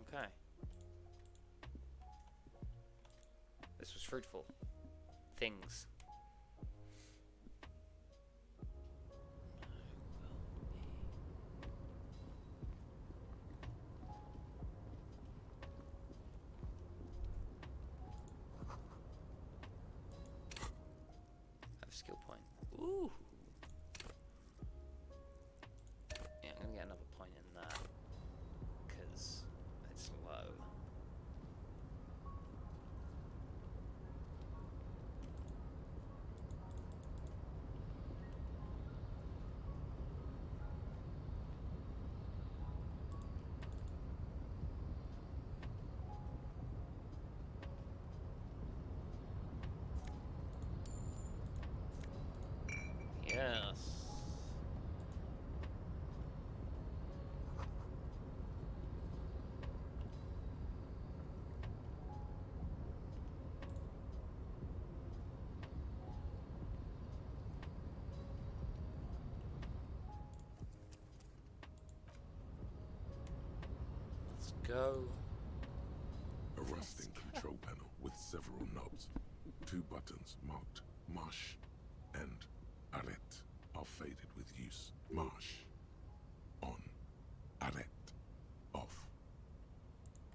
Okay. This was fruitful. Things. Have a skill point. Ooh. Yeah, I'm gonna get another point in that because it's low. Yes. Let's go. A rusting control panel with several knobs. 2 buttons marked Marsh and Arrête are faded with use. Marsh. On. Arrête. Off.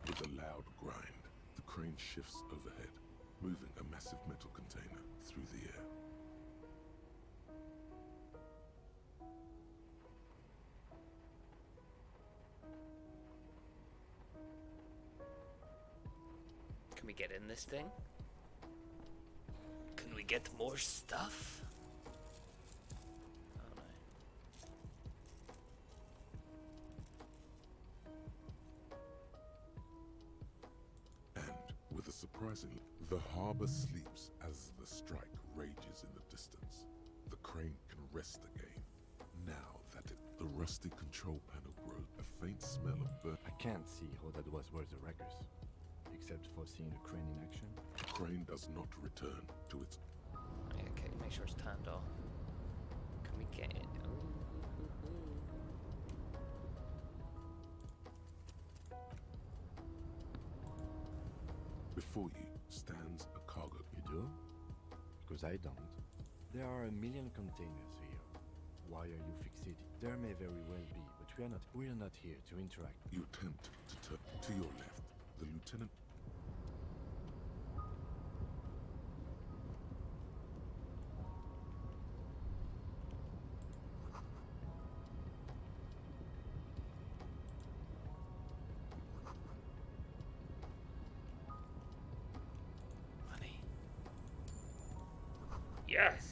With a loud grind, the crane shifts overhead, moving a massive metal container through the air. Can we get in this thing? Can we get more stuff? Oh no. The harbor sleeps as the strike rages in the distance. The crane can rest again. Now that the rusty control panel grows, a faint smell of burnt. I can't see how that was worth the wreckers, except for seeing the crane in action. The crane does not return to its. Okay, make sure it's turned off. Can we get it? Before you stands a cargo. You do? Because I don't. There are a million containers here. Why are you fixated? There may very well be, but we are not here to interact. You attempt to turn to your left. The lieutenant. Money. Yes.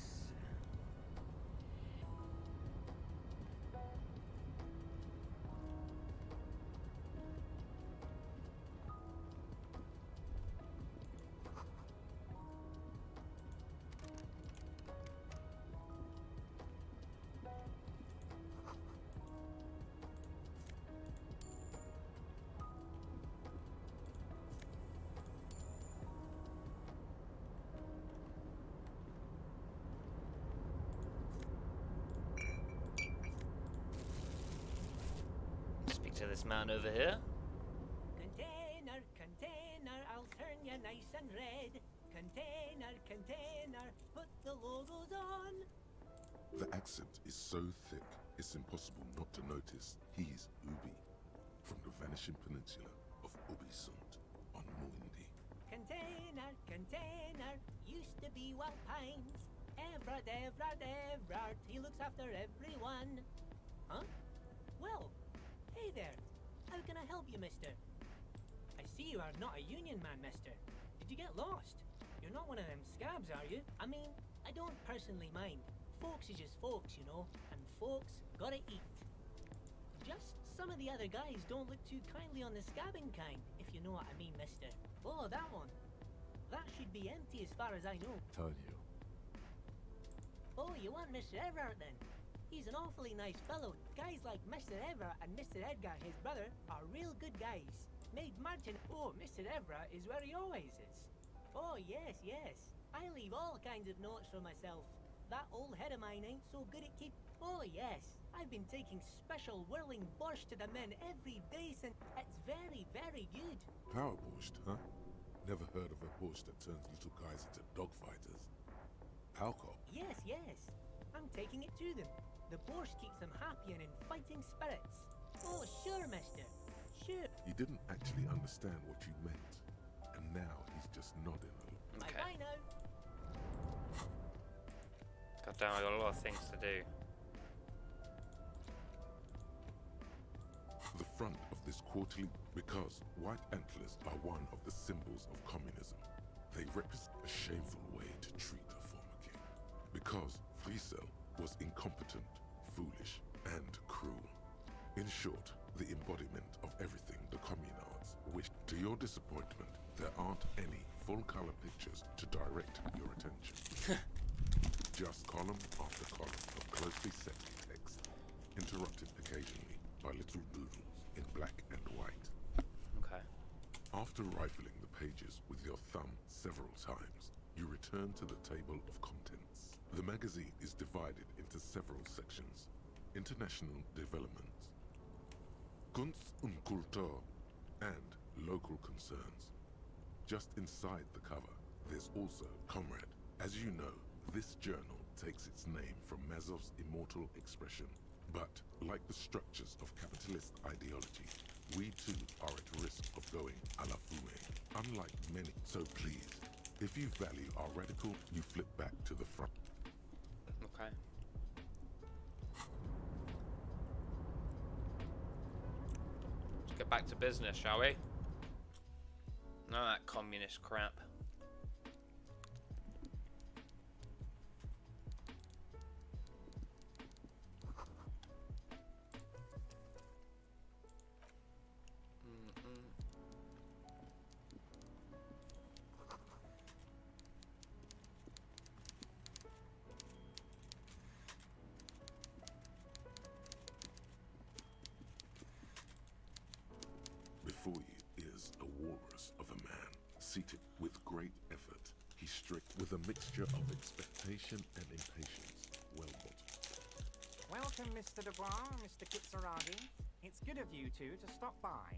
Speak to this man over here. Container, container, I'll turn you nice and red. Container, container, put the logos on. The accent is so thick, it's impossible not to notice he's Ubi, from the vanishing peninsula of Ubisund on Muindi. Container, container, used to be Wild Pines. Everard, Everard, Everard, he looks after everyone. Huh? Well, hey there. How can I help you, mister? I see you are not a union man, mister. Did you get lost? You're not one of them scabs, are you? I mean, I don't personally mind. Folks is just folks, you know, and folks gotta eat. Just some of the other guys don't look too kindly on the scabbing kind, if you know what I mean, mister. Oh, that one. That should be empty as far as I know. Told you. Oh, you want Mr. Everett then? He's an awfully nice fellow. Guys like Mr. Everett and Mr. Edgar, his brother, are real good guys. Made merchant. Oh, Mr. Everett is where he always is. Oh, yes, yes. I leave all kinds of notes for myself. That old head of mine ain't so good at keep. Oh, yes. I've been taking special whirling borscht to the men every day since. It's very, very good. Power borscht, huh? Never heard of a borscht that turns little guys into dogfighters. Alcohol? Yes, yes. I'm taking it to them. The borscht keeps them happy and in fighting spirits. Oh, sure, mister. Sure. He didn't actually understand what you meant, and now he's just nodding. Okay. Bye-bye now. God damn, I got a lot of things to do. The front of this quarterly, because white antlers are one of the symbols of communism. They represent a shameful way to treat a former king. Because Friesel was incompetent, foolish, and cruel. In short, the embodiment of everything the communards wish. To your disappointment, there aren't any full-color pictures to direct your attention. Just column after column of closely set text, interrupted occasionally by little doodles in black and white. Okay. After rifling the pages with your thumb several times, you return to the table of contents. The magazine is divided into several sections. International developments, Kunst und Kultur, and local concerns. Just inside the cover, there's also Comrade. As you know, this journal takes its name from Mazov's immortal expression. But, like the structures of capitalist ideology, we too are at risk of going à la fumée, unlike many. So please, if you value our radical, you flip back to the front. Okay. Let's get back to business, shall we? None of that communist crap. Seated with great effort, he strict with a mixture of expectation and impatience. Well bottled. Welcome, Mr. Dubois, Mr. Kitsuragi. It's good of you two to stop by.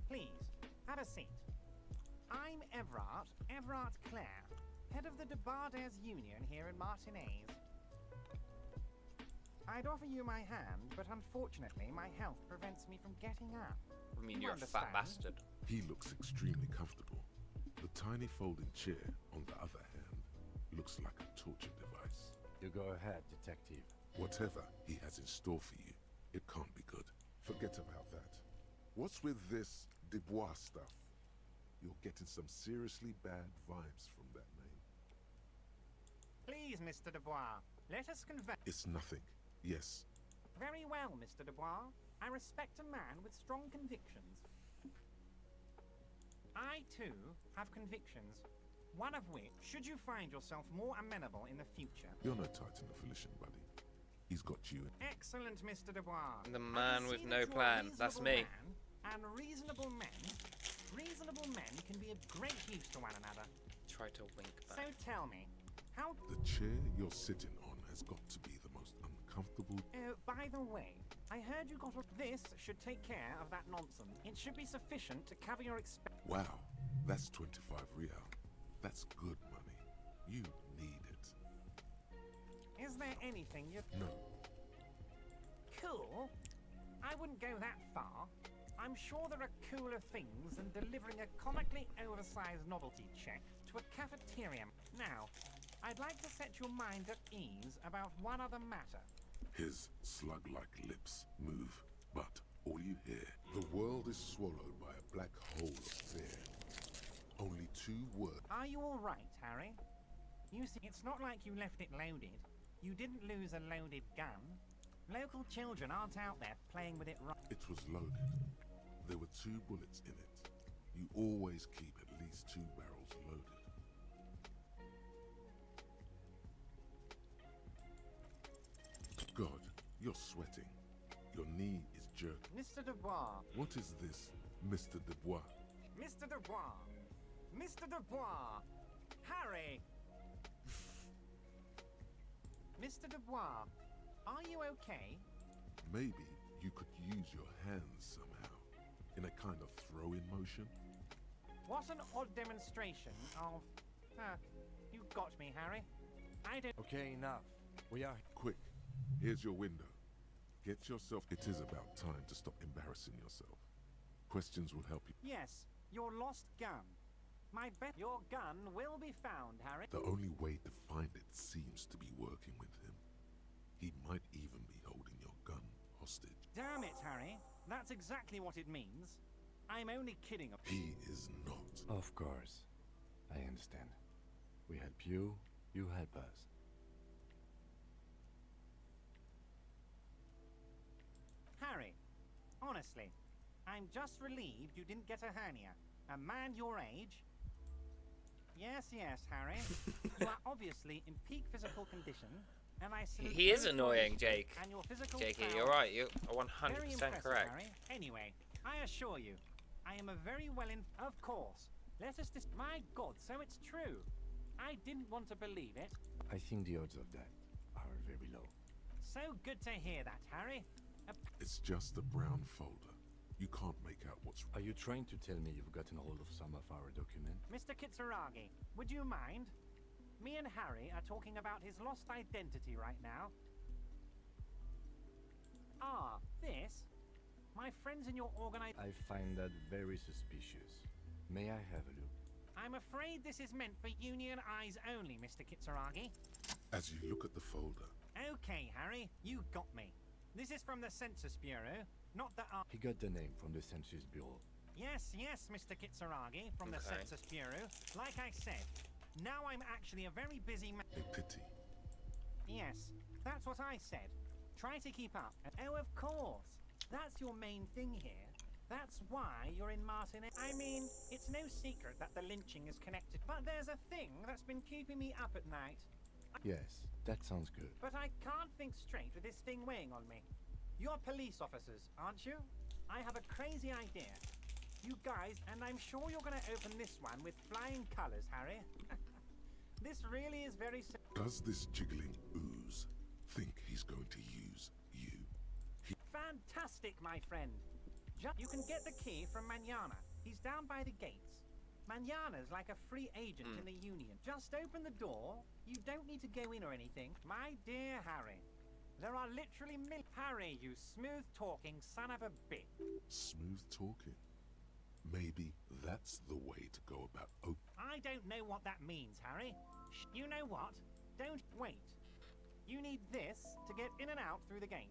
Please, have a seat. I'm Everard Clare, head of the Debarders Union here in Martinez. I'd offer you my hand, but unfortunately my health prevents me from getting up. I mean, You you're a fat understand? bastard. He looks extremely comfortable. The tiny folding chair, on the other hand, looks like a torture device. You go ahead, detective. Whatever he has in store for you, it can't be good. Forget about that. What's with this Dubois stuff? You're getting some seriously bad vibes from that name. Please, Mr. Dubois, let us converse. It's nothing. Yes. Very well, Mr. Dubois. I respect a man with strong convictions. I, too, have convictions. One of which, should you find yourself more amenable in the future... You're no Titan affiliation, buddy. He's got you. Excellent, Mr. Dubois. The man with no plan. That's me. And reasonable men can be of great use to one another. Try to wink back. So tell me, how... The chair you're sitting on has got to be the most uncomfortable... Oh, by the way, I heard you got... This should take care of that nonsense. It should be sufficient to cover your expense. Wow, that's 25 real. That's good money. You need it. Is there anything you... No. Cool? I wouldn't go that far. I'm sure there are cooler things than delivering a comically oversized novelty check to a cafeteria. Now, I'd like to set your mind at ease about one other matter. His slug-like lips move, but all you hear, the world is swallowed by a black hole of fear. Only 2 words. Are you all right, Harry? You see, it's not like you left it loaded. You didn't lose a loaded gun. Local children aren't out there playing with it right. It was loaded. There were 2 bullets in it. You always keep at least 2 barrels loaded. God, you're sweating. Your knee is jerking. Mr. Dubois. What is this, Mr. Dubois? Mr. Dubois. Mr. Dubois. Harry. Mr. Dubois, are you okay? Maybe you could use your hands somehow, in a kind of throw-in motion. What an odd demonstration of... you got me, Harry. I don't... Okay, enough. We are... Quick, here's your window. Get yourself... It is about time to stop embarrassing yourself. Questions will help you. Yes, your lost gun. My bet your gun will be found, Harry. The only way to find it seems to be working with him. He might even be holding your gun hostage. Damn it, Harry. That's exactly what it means. I'm only kidding. He is not. Of course. I understand. We help you, you help us. Harry, honestly, I'm just relieved you didn't get a hernia. A man your age... Yes, Harry. You are obviously in peak physical condition, and I salute He is both annoying, your Jake. and your physical Jakey, prowess. you're right. You're Very 100% impressive, correct. Harry. Anyway, I assure you, I am a very Of course. Let us My God, so it's true. I didn't want to believe it. I think the odds of that are very low. So good to hear that, Harry. It's just a brown folder. You can't make out what's... Are you trying to tell me you've gotten hold of some of our documents? Mr. Kitsuragi, would you mind? Me and Harry are talking about his lost identity right now. Ah, this? My friends in your organization... I find that very suspicious. May I have a look? I'm afraid this is meant for Union eyes only, Mr. Kitsuragi. As you look at the folder... Okay, Harry, you got me. This is from the Census Bureau, not the... He got the name from the Census Bureau. Yes, Mr. Kitsuragi, from the Census Bureau. Like I said, now I'm actually a very busy man. A pity. Yes, that's what I said. Try to keep up. Oh, of course. That's your main thing here. That's why you're in Martinez. I mean, it's no secret that the lynching is connected. But there's a thing that's been keeping me up at night. Yes, that sounds good. But I can't think straight with this thing weighing on me. You're police officers, aren't you? I have a crazy idea. You guys, and I'm sure you're going to open this one with flying colours, Harry. This really is very Does this jiggling ooze think he's going to use you? fantastic, my friend. You can get the key from Manana. He's down by the gates. Manana's like a free agent in the Union. Just open the door. You don't need to go in or anything. My dear Harry, there are literally Harry, you smooth-talking son of a bitch. Smooth talking. Maybe that's the way to go about I don't know what that means, Harry. You know what? Don't wait. You need this to get in and out through the gate.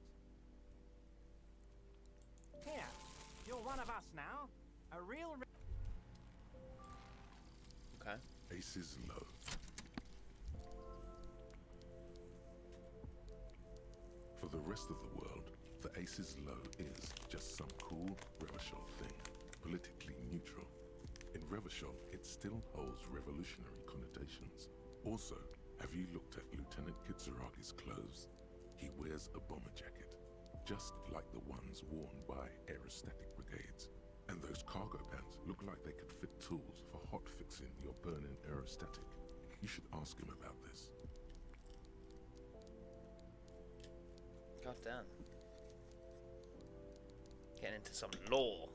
Here, you're one of us now. A real... Okay. Aces low. For the rest of the world, the Aces low is just some cool Revachol thing, politically neutral. In Revachol, it still holds revolutionary connotations. Also, have you looked at Lieutenant Kitsuragi's clothes? He wears a bomber jacket, just like the ones worn by aerostatic brigades. And those cargo pants look like they could fit tools for hot fixing your burning aerostatic. You should ask him about this. God damn. Getting into some lore.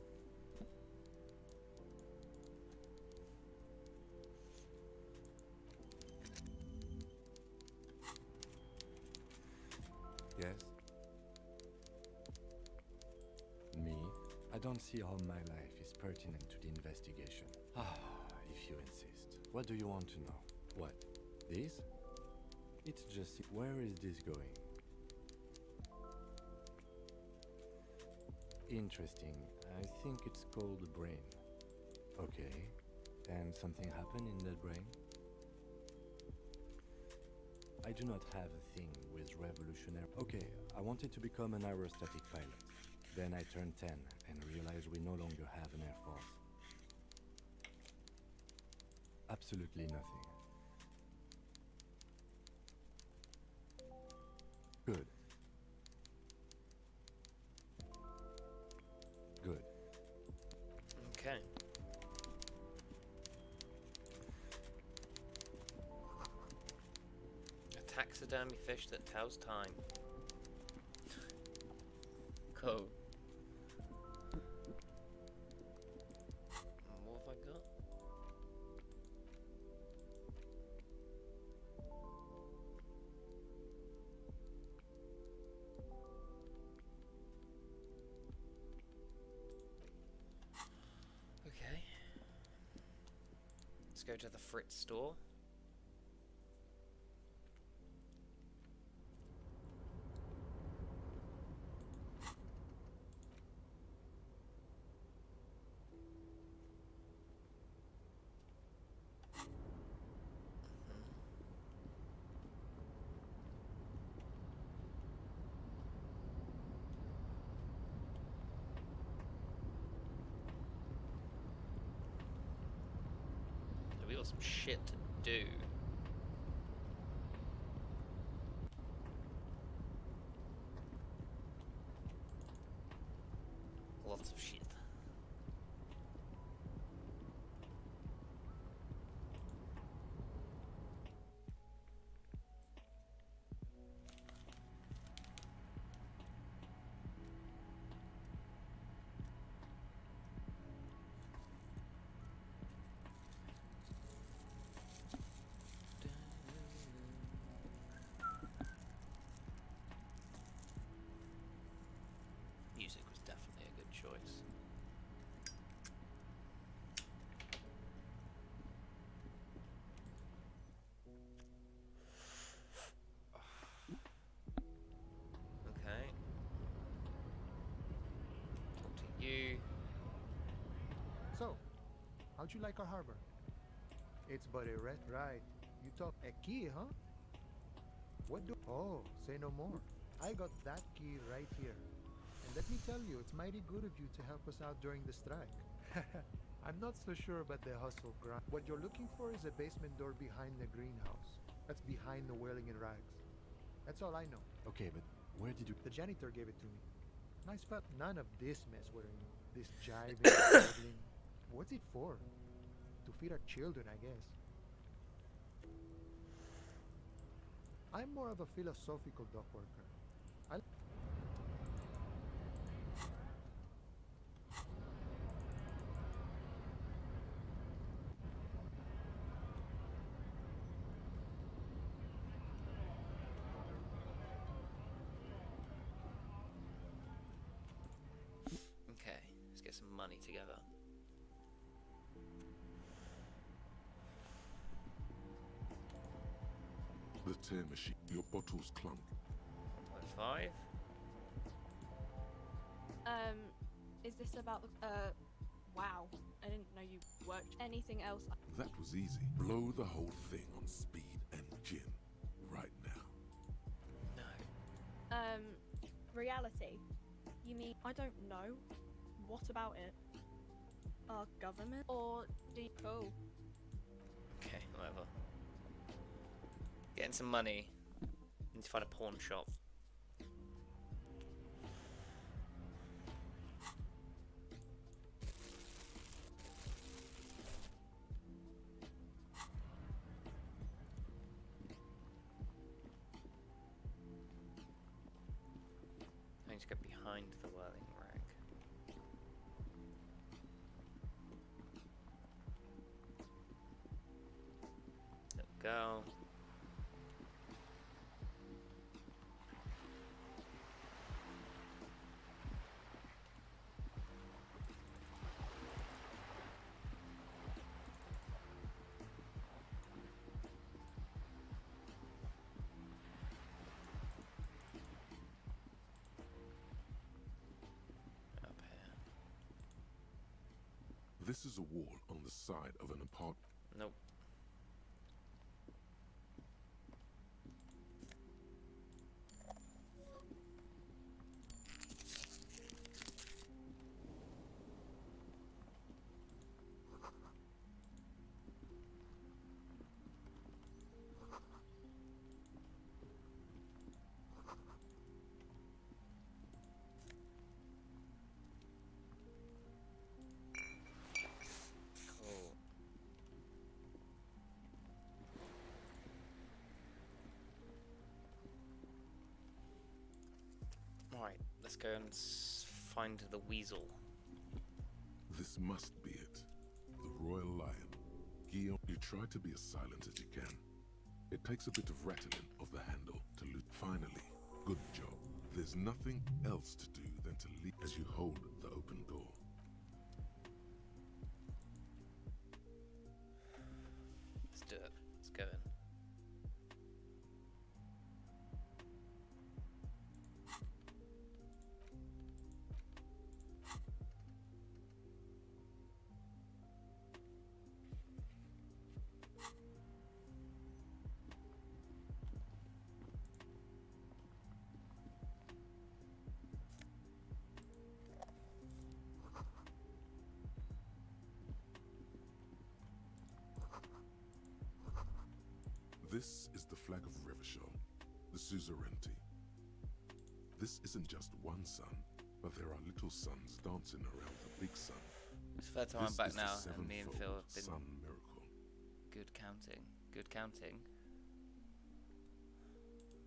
Yes? Me? I don't see how my life is pertinent to the investigation. If you insist. What do you want to know? What? This? It's just... Where is this going? Interesting. I think it's called the brain. Okay. And something happened in that brain? I do not have a thing with revolutionary... Okay, I wanted to become an aerostatic pilot. Then I turned 10 and realized we no longer have an air force. Absolutely nothing. Good. Good. Okay. A taxidermy fish that tells time. Cool. What have I got? Okay. Let's go to the Fritz store. We got some shit to do. Lots of shit. Music was definitely a good choice. Okay. Talk to you. So, how'd you like our harbor? It's but a right. You talk a key, huh? What do? Oh, say no more. I got that key right here. And let me tell you, it's mighty good of you to help us out during the strike. I'm not so sure about the hustle grind. What you're looking for is a basement door behind the greenhouse. That's behind the whirling in rags. That's all I know. Okay, but where did you... The janitor gave it to me. Nice felt. None of this mess we're in. This jiving, juggling. What's it for? To feed our children, I guess. I'm more of a philosophical dock worker. I Okay, let's get some money together. The tear machine. Your bottles clunk. 25. Is this about the, wow, I didn't know you worked. Anything else? That was easy. Blow the whole thing on speed and gin. Right now. No. Reality. You mean, I don't know. What about it? Our government? Or do you... Cool. Okay, whatever. Getting some money. Need to find a pawn shop. I need to go behind the whirling rag. There we go. This is a wall on the side of an apartment. Nope. Right, let's go and find the weasel. This must be it. The royal lion. Guillaume, you try to be as silent as you can. It takes a bit of rattling of the handle to loot. Finally, good job. There's nothing else to do than to leap as you hold the open door. Let's do it. Let's go in. This is the flag of Revachol, the suzerainty. This isn't just one sun, but there are little suns dancing around the big sun. It's the third time I'm This back is the now, and me and Phil sevenfold have been sun miracle. good counting. Good counting.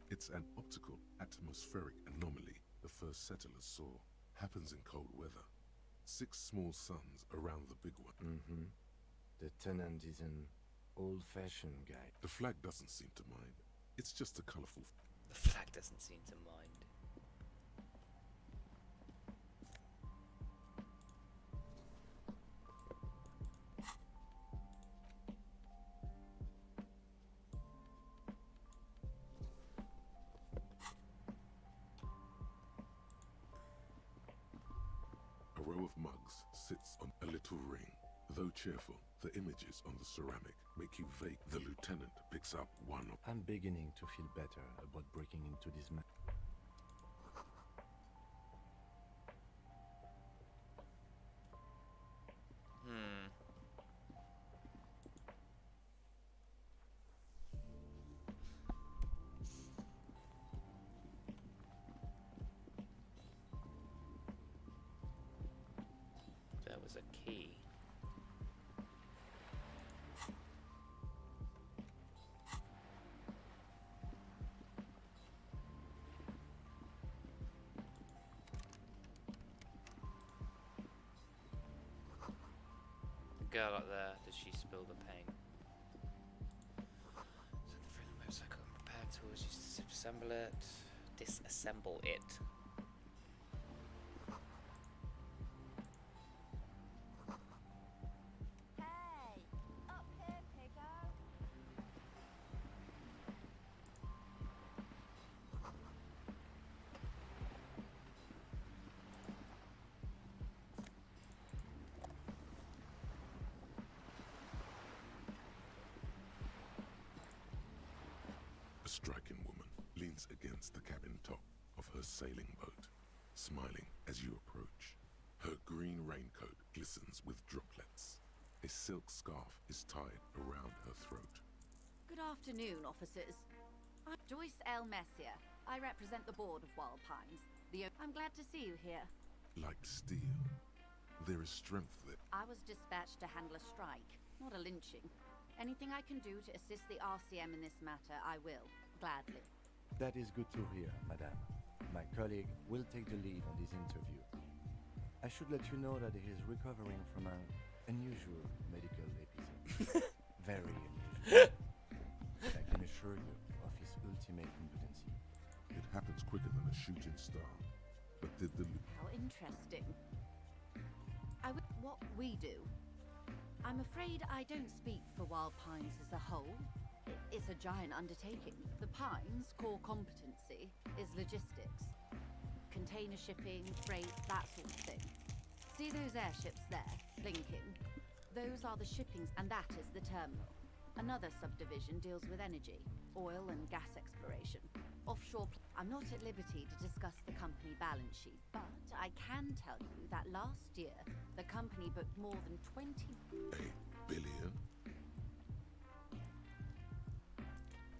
It's an optical atmospheric anomaly the first settlers saw. Happens in cold weather. 6 small suns around the big one. Mm-hmm. The tenant is an old-fashioned guy. The flag doesn't seem to mind. It's just a colourful... The flag doesn't seem to mind. A row of mugs sits on a little ring. Though cheerful, the images on the ceramic make you vague. The lieutenant picks up one of... I'm beginning to feel better about breaking into this man. There was a key. girl up there, does she spill the paint? So the freedom motorcycle and repair tools used to disassemble it. Disassemble it. Hey, up here, piggo. A striking woman leans against the cabin top of her sailing boat, smiling as you approach. Her green raincoat glistens with droplets. A silk scarf is tied around her throat. Good afternoon, officers. I'm Joyce L. Messier. I represent the board of Wild Pines. I'm glad to see you here. Like steel, there is strength there. I was dispatched to handle a strike, not a lynching. Anything I can do to assist the RCM in this matter, I will, gladly. That is good to hear, madame. My colleague will take the lead on this interview. I should let you know that he is recovering from an unusual medical episode. Very unusual. I can assure you of his ultimate competency. It happens quicker than a shooting star. But did the... How interesting. What we do. I'm afraid I don't speak for Wild Pines as a whole. It's a giant undertaking. The Pines' core competency is logistics. Container shipping, freight, that sort of thing. See those airships there, blinking? Those are the shippings, and that is the terminal. Another subdivision deals with energy, oil and gas exploration. Offshore... I'm not at liberty to discuss the company balance sheet, but I can tell you that last year, the company booked more than 20... $8 billion?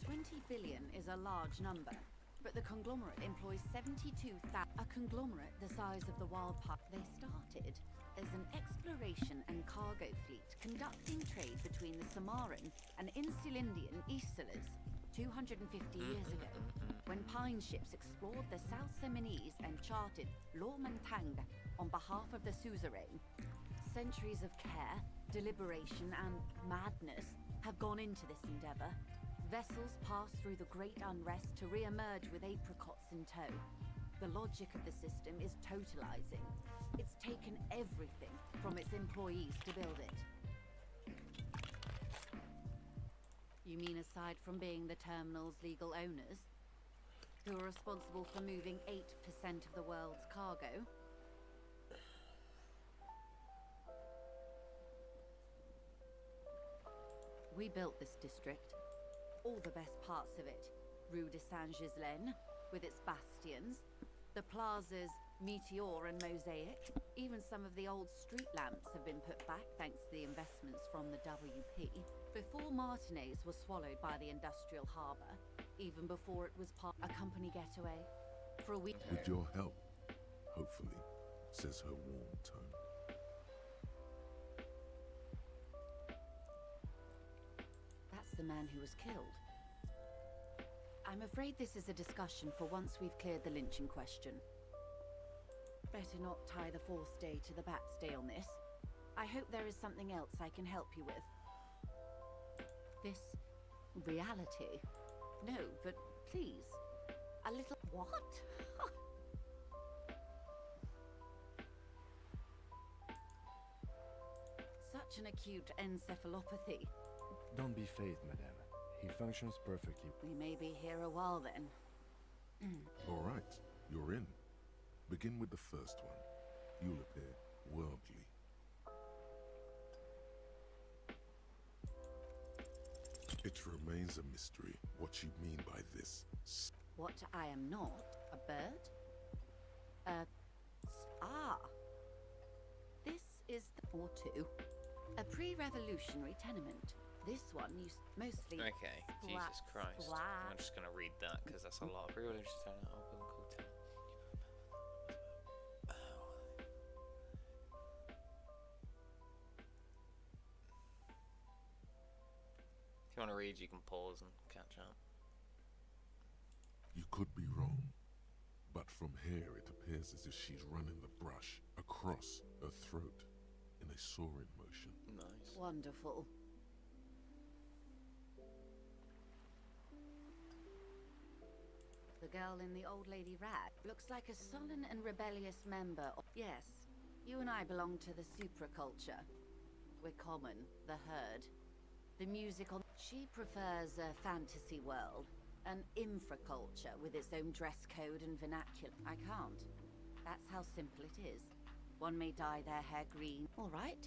20 billion is a large number, but the conglomerate employs 72,000. A conglomerate the size of the Wild Pine. They started as an exploration and cargo fleet conducting trade between the Samaran and Insulindian Easterlers 250 years ago, when Pine ships explored the South Seminese and charted Lomantang on behalf of the suzerain. Centuries of care, deliberation, and madness have gone into this endeavor. Vessels pass through the great unrest to re-emerge with apricots in tow. The logic of the system is totalizing. It's taken everything from its employees to build it. You mean aside from being the terminal's legal owners, who are responsible for moving 8% of the world's cargo? We built this district. All the best parts of it. Rue de Saint-Ghislain, with its bastions, the plazas Meteor and Mosaic. Even some of the old street lamps have been put back thanks to the investments from the WP. Before Martinez was swallowed by the industrial harbour, even before it was a company getaway. For a week... With your help, hopefully, says her warm tone. That's the man who was killed. I'm afraid this is a discussion for once we've cleared the lynching question. Better not tie the fourth day to the Bat's Day on this. I hope there is something else I can help you with. This... reality? No, but please. A little... What? Such an acute encephalopathy. Don't be phased, madame. He functions perfectly. We may be here a while then. All right, you're in. Begin with the first one. You'll appear worldly. It remains a mystery what you mean by this. What I am not? A bird? This is the... or two. A pre-revolutionary tenement. This one used mostly... Okay, Jesus Christ. I'm just going to read that because that's a lot. Pre-revolutionary tenement. If you want to read, you can pause and catch up. You could be wrong, but from here it appears as if she's running the brush across her throat. in a soaring motion. Nice. Wonderful. The girl in the old lady rag looks like a sullen and rebellious member of... Yes, you and I belong to the supraculture. We're common, the herd. The musical... She prefers a fantasy world, an infraculture with its own dress code and vernacular. I can't. That's how simple it is. One may dye their hair green. All right.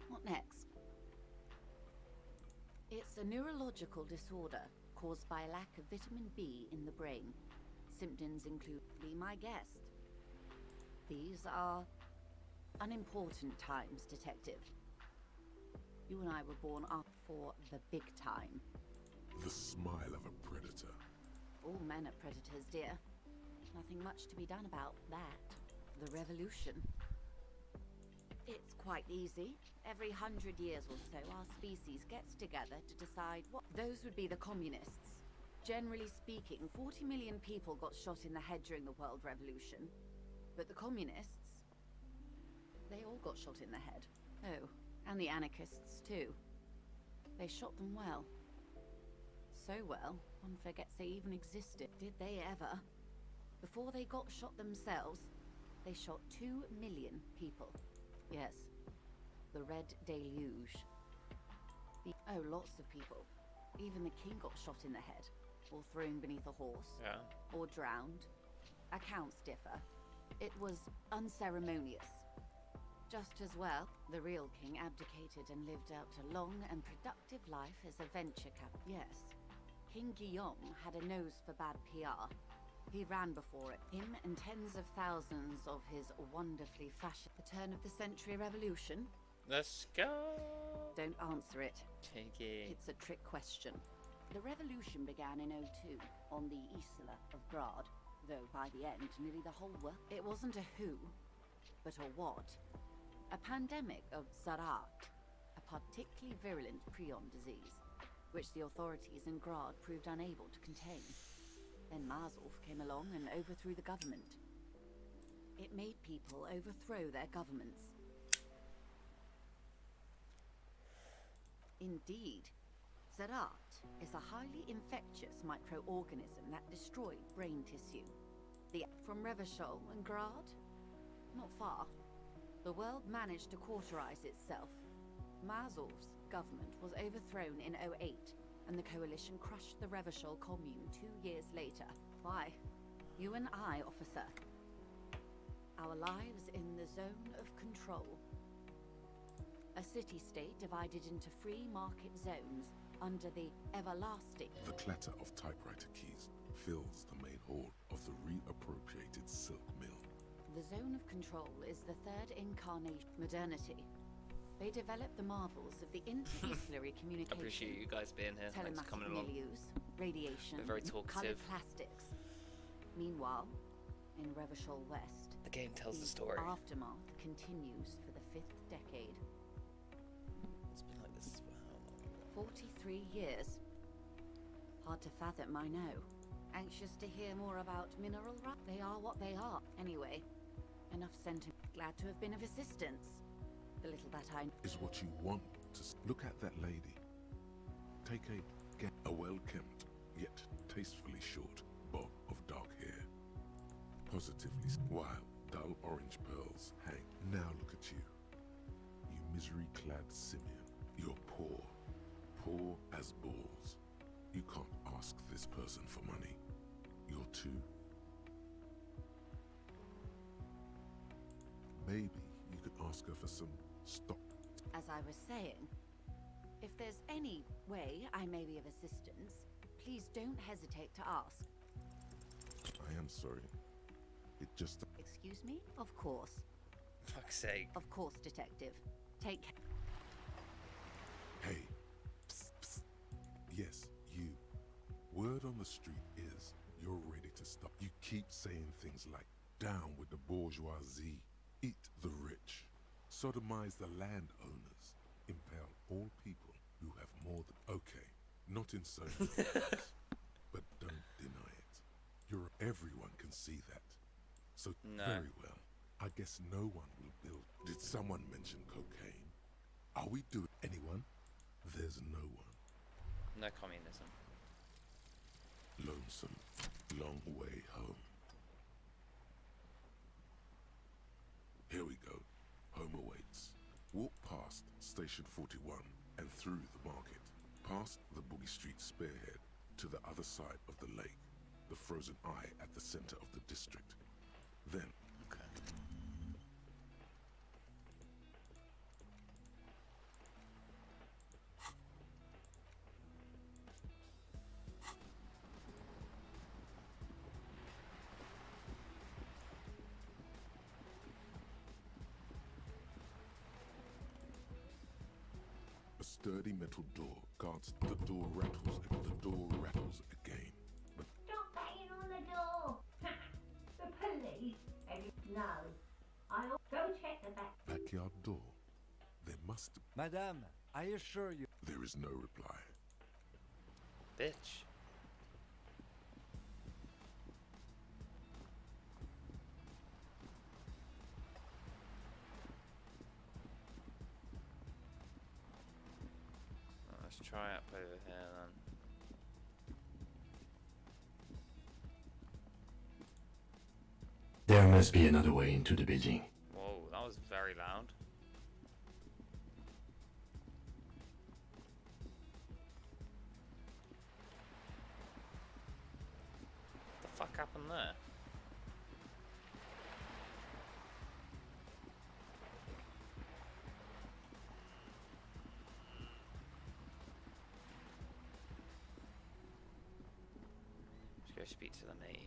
What next? It's a neurological disorder caused by a lack of vitamin B in the brain. Symptoms include... Be my guest. These are unimportant times, Detective. You and I were born up for the big time. The smile of a predator. All men are predators, dear. Nothing much to be done about that. The revolution. It's quite easy. Every 100 years or so, our species gets together to decide what... Those would be the communists. Generally speaking, 40 million people got shot in the head during the World Revolution. But the communists... they all got shot in the head. Oh, and the anarchists too. They shot them well. So well, one forgets they even existed. Did they ever? Before they got shot themselves, they shot 2 million people. Yes, the Red Deluge. Oh, lots of people. Even the king got shot in the head, or thrown beneath a horse, or drowned. Accounts differ. It was unceremonious. Just as well, the real king abdicated and lived out a long and productive life as a venture capitalist. Yes, King Guillaume had a nose for bad PR. He ran before it. Him and tens of thousands of his wonderfully fashioned... The turn of the century revolution? Let's go. Don't answer it. Take it. It's a trick question. The revolution began in '02 on the Isla of Grad, though by the end, nearly the whole world... It wasn't a who, but a what. A pandemic of Zarat, a particularly virulent prion disease, which the authorities in Grad proved unable to contain. Then Marzolf came along and overthrew the government. It made people overthrow their governments. Indeed, Zarat is a highly infectious microorganism that destroyed brain tissue. From Revachol and Grad? Not far. The world managed to cauterize itself. Marzolf's government was overthrown in '08, and the coalition crushed the Revachol commune 2 years later. Why? You and I, officer. Our lives in the zone of control. A city-state divided into free market zones under the everlasting... The clatter of typewriter keys fills the main hall of the reappropriated silk mill. The zone of control is the third incarnation of modernity. They developed the marvels of the interdisciplinary communication. I appreciate you guys being here. Thanks for coming along. Milieux, radiation, They're very talkative. colored plastics. Meanwhile, in Revachol West, The game tells the story. aftermath continues for the 5th decade. It's been like this for how long? 43 years. Hard to fathom, I know. Anxious to hear more about mineral rights? They are what they are. Anyway, enough sentiment. Glad to have been of assistance. The little that I... Is what you want to look at that lady. Take a well-kempt, yet tastefully short bob of dark hair. Positively while dull orange pearls hang. Now look at you. You misery-clad simian. You're poor. Poor as balls. You can't ask this person for money. You're too. Maybe you could ask her for some stock. As I was saying, if there's any way I may be of assistance, please don't hesitate to ask. I am sorry. It just... Excuse me? Of course. Fuck's sake. Of course, detective. Take... Hey. Psst, psst. Yes, you. Word on the street is you're ready to stop. You keep saying things like, down with the bourgeoisie, eat the rich, sodomize the landowners, impale all people who have more than... Okay, not in so many words, but don't deny it. Everyone can see that. So very well. I guess no one will build... Did someone mention cocaine? Are we doing anyone? There's no one. No communism. Lonesome. Long way home. Here we go. Home awaits. Walk past Station 41 and through the market. Past the Boogie Street spearhead to the other side of the lake. The frozen eye at the center of the district. Then... Okay. A sturdy metal door guards the door rattles and the door rattles again. But Stop banging on the door! The police? No. I'll go check the back. backyard door. There must... Madame, I assure you... There is no reply. Bitch. Let's try up over here then. There must be another way into the building. Whoa, that was very loud. What the fuck happened there? Let's go speak to the mate.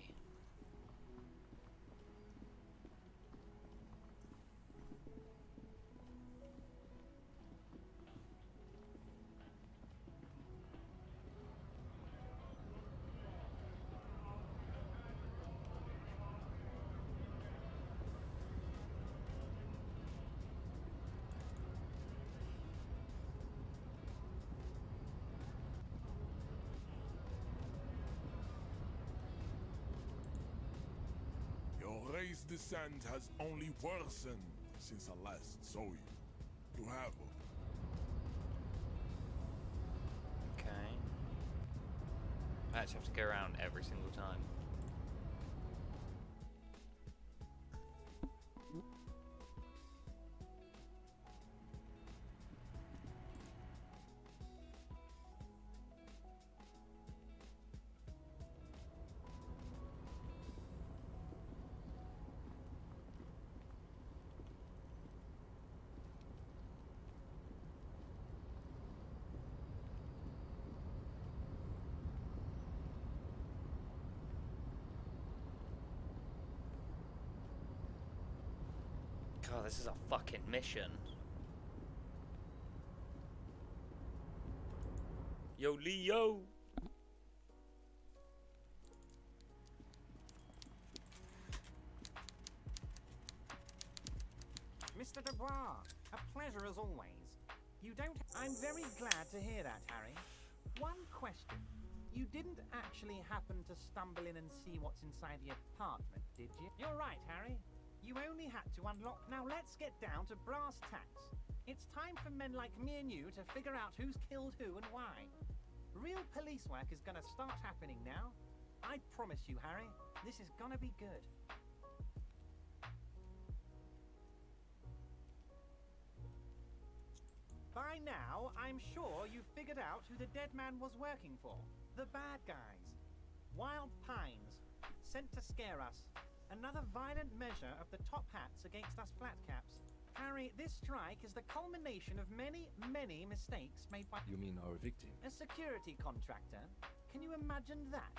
Your race descent has only worsened since I last saw you. You have. Okay. I actually have to go around every single time. God, this is a fucking mission. Yo, Leo! Mr. Dubois, a pleasure as always. You don't... I'm very glad to hear that, Harry. One question. You didn't actually happen to stumble in and see what's inside the apartment, did you? You're right, Harry. You only had to unlock... Now let's get down to brass tacks. It's time for men like me and you to figure out who's killed who and why. Real police work is gonna start happening now. I promise you, Harry, this is gonna be good. By now, I'm sure you figured out who the dead man was working for. The bad guys. Wild Pines. Sent to scare us. Another violent measure of the top hats against us flatcaps. Harry, this strike is the culmination of many, many mistakes made by... You mean our victim? A security contractor. Can you imagine that?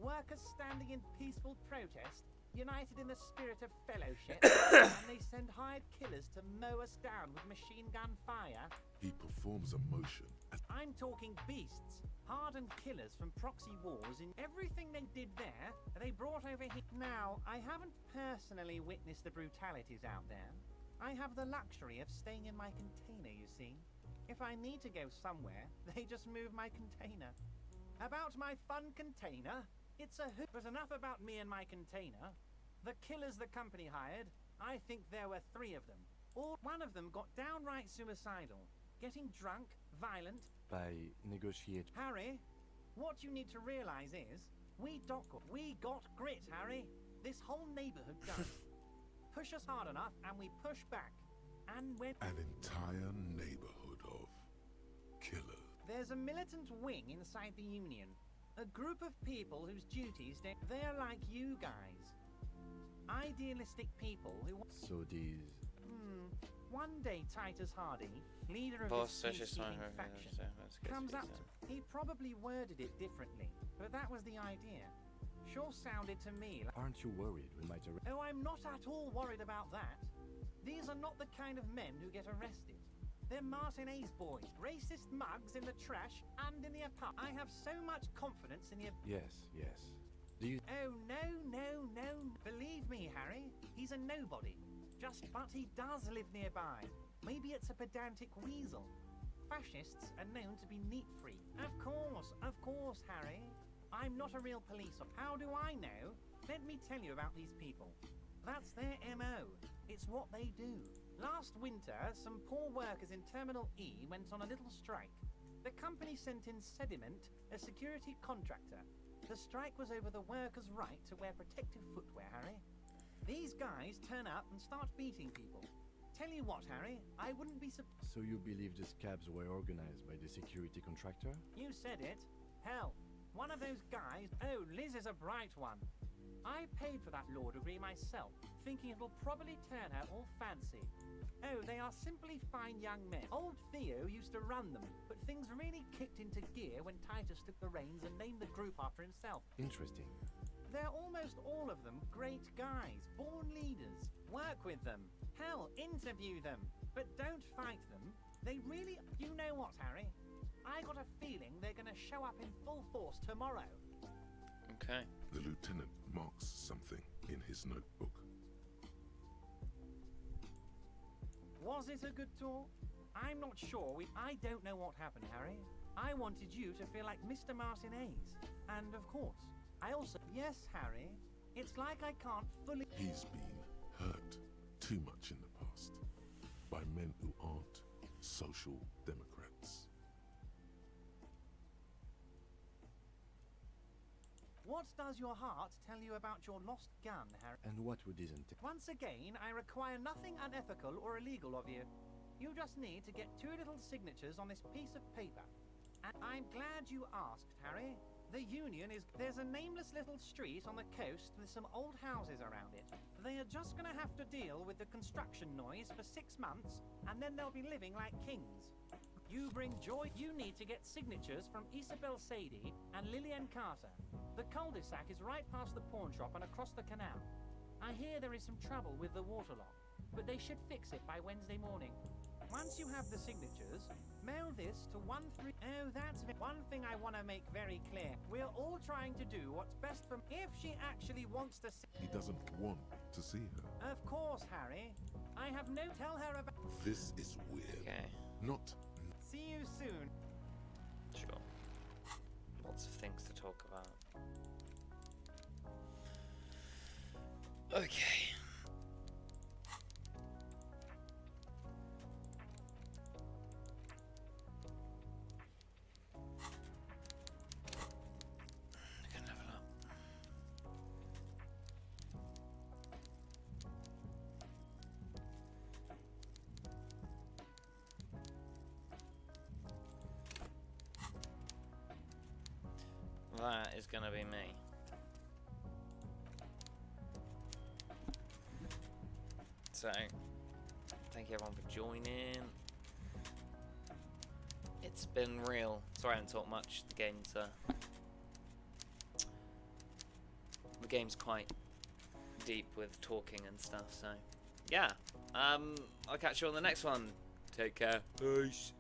Workers standing in peaceful protest, united in the spirit of fellowship, and they send hired killers to mow us down with machine gun fire. He performs a motion. I'm talking beasts. Hardened killers from proxy wars in everything they did there, they brought over here. Now, I haven't personally witnessed the brutalities out there. I have the luxury of staying in my container, you see. If I need to go somewhere, they just move my container. About my fun container, it's a hoot. But enough about me and my container. The killers the company hired, I think there were 3 of them. One of them got downright suicidal, getting drunk, violent. By negotiate. Harry, what you need to realize is, we got grit, Harry. This whole neighborhood does. Push us hard enough, and we push back. And when An entire neighborhood of killers. there's a militant wing inside the Union, a group of people whose duties they're like you guys. Idealistic people who So these... One day Titus Hardy, leader of Boss, this just peacekeeping faction, comes up to... He probably worded it differently, but that was the idea. Sure sounded to me like... Aren't you worried we might arrest... Oh, I'm not at all worried about that. These are not the kind of men who get arrested. They're Martinez boys, racist mugs in the trash and in the apartment. I have so much confidence in the... Yes, yes. Do you... Oh, no. Believe me, Harry, he's a nobody. But he does live nearby. Maybe it's a pedantic weasel. Fascists are known to be neat-free. Of course, Harry. I'm not a real police officer. How do I know? Let me tell you about these people. That's their MO. It's what they do. Last winter, some poor workers in Terminal E went on a little strike. The company sent in Sediment, a security contractor. The strike was over the workers' right to wear protective footwear, Harry. These guys turn up and start beating people. Tell you what, Harry, I wouldn't be surprised. So you believe the scabs were organized by the security contractor? You said it. Hell, one of those guys... Oh, Liz is a bright one. I paid for that law degree myself, thinking it'll probably turn her all fancy. Oh, they are simply fine young men. Old Theo used to run them, but things really kicked into gear when Titus took the reins and named the group after himself. Interesting. They're almost all of them great guys, born leaders. Work with them. Hell, interview them. But don't fight them. They really... You know what, Harry? I got a feeling they're going to show up in full force tomorrow. Okay. The lieutenant marks something in his notebook. Was it a good tour? I'm not sure. I don't know what happened, Harry. I wanted you to feel like Mr. Martinez. And of course, I also... Yes, Harry. It's like I can't fully... He's been hurt too much in the past by men who aren't social democrats. What does your heart tell you about your lost gun, Harry? And what would isn't it? Once again, I require nothing unethical or illegal of you. You just need to get 2 little signatures on this piece of paper. And I'm glad you asked, Harry. The Union is... There's a nameless little street on the coast with some old houses around it. They are just gonna have to deal with the construction noise for 6 months, and then they'll be living like kings. You bring joy. You need to get signatures from Isabel Sadie and Lillian Carter. The cul-de-sac is right past the pawn shop and across the canal. I hear there is some trouble with the water lock, but they should fix it by Wednesday morning. Once you have the signatures, mail this to 13... Oh, that's one thing I want to make very clear. We're all trying to do what's best for... If she actually wants to see... He doesn't want to see her. Of course, Harry. I have no... Tell her about... This is weird. Okay. Not... See you soon. Sure. Lots of things to talk about. Okay. Can level up. That is gonna be me. So, thank you everyone for joining. It's been real. Sorry I haven't talked much. The game's quite deep with talking and stuff, so yeah. I'll catch you on the next one. Take care. Peace.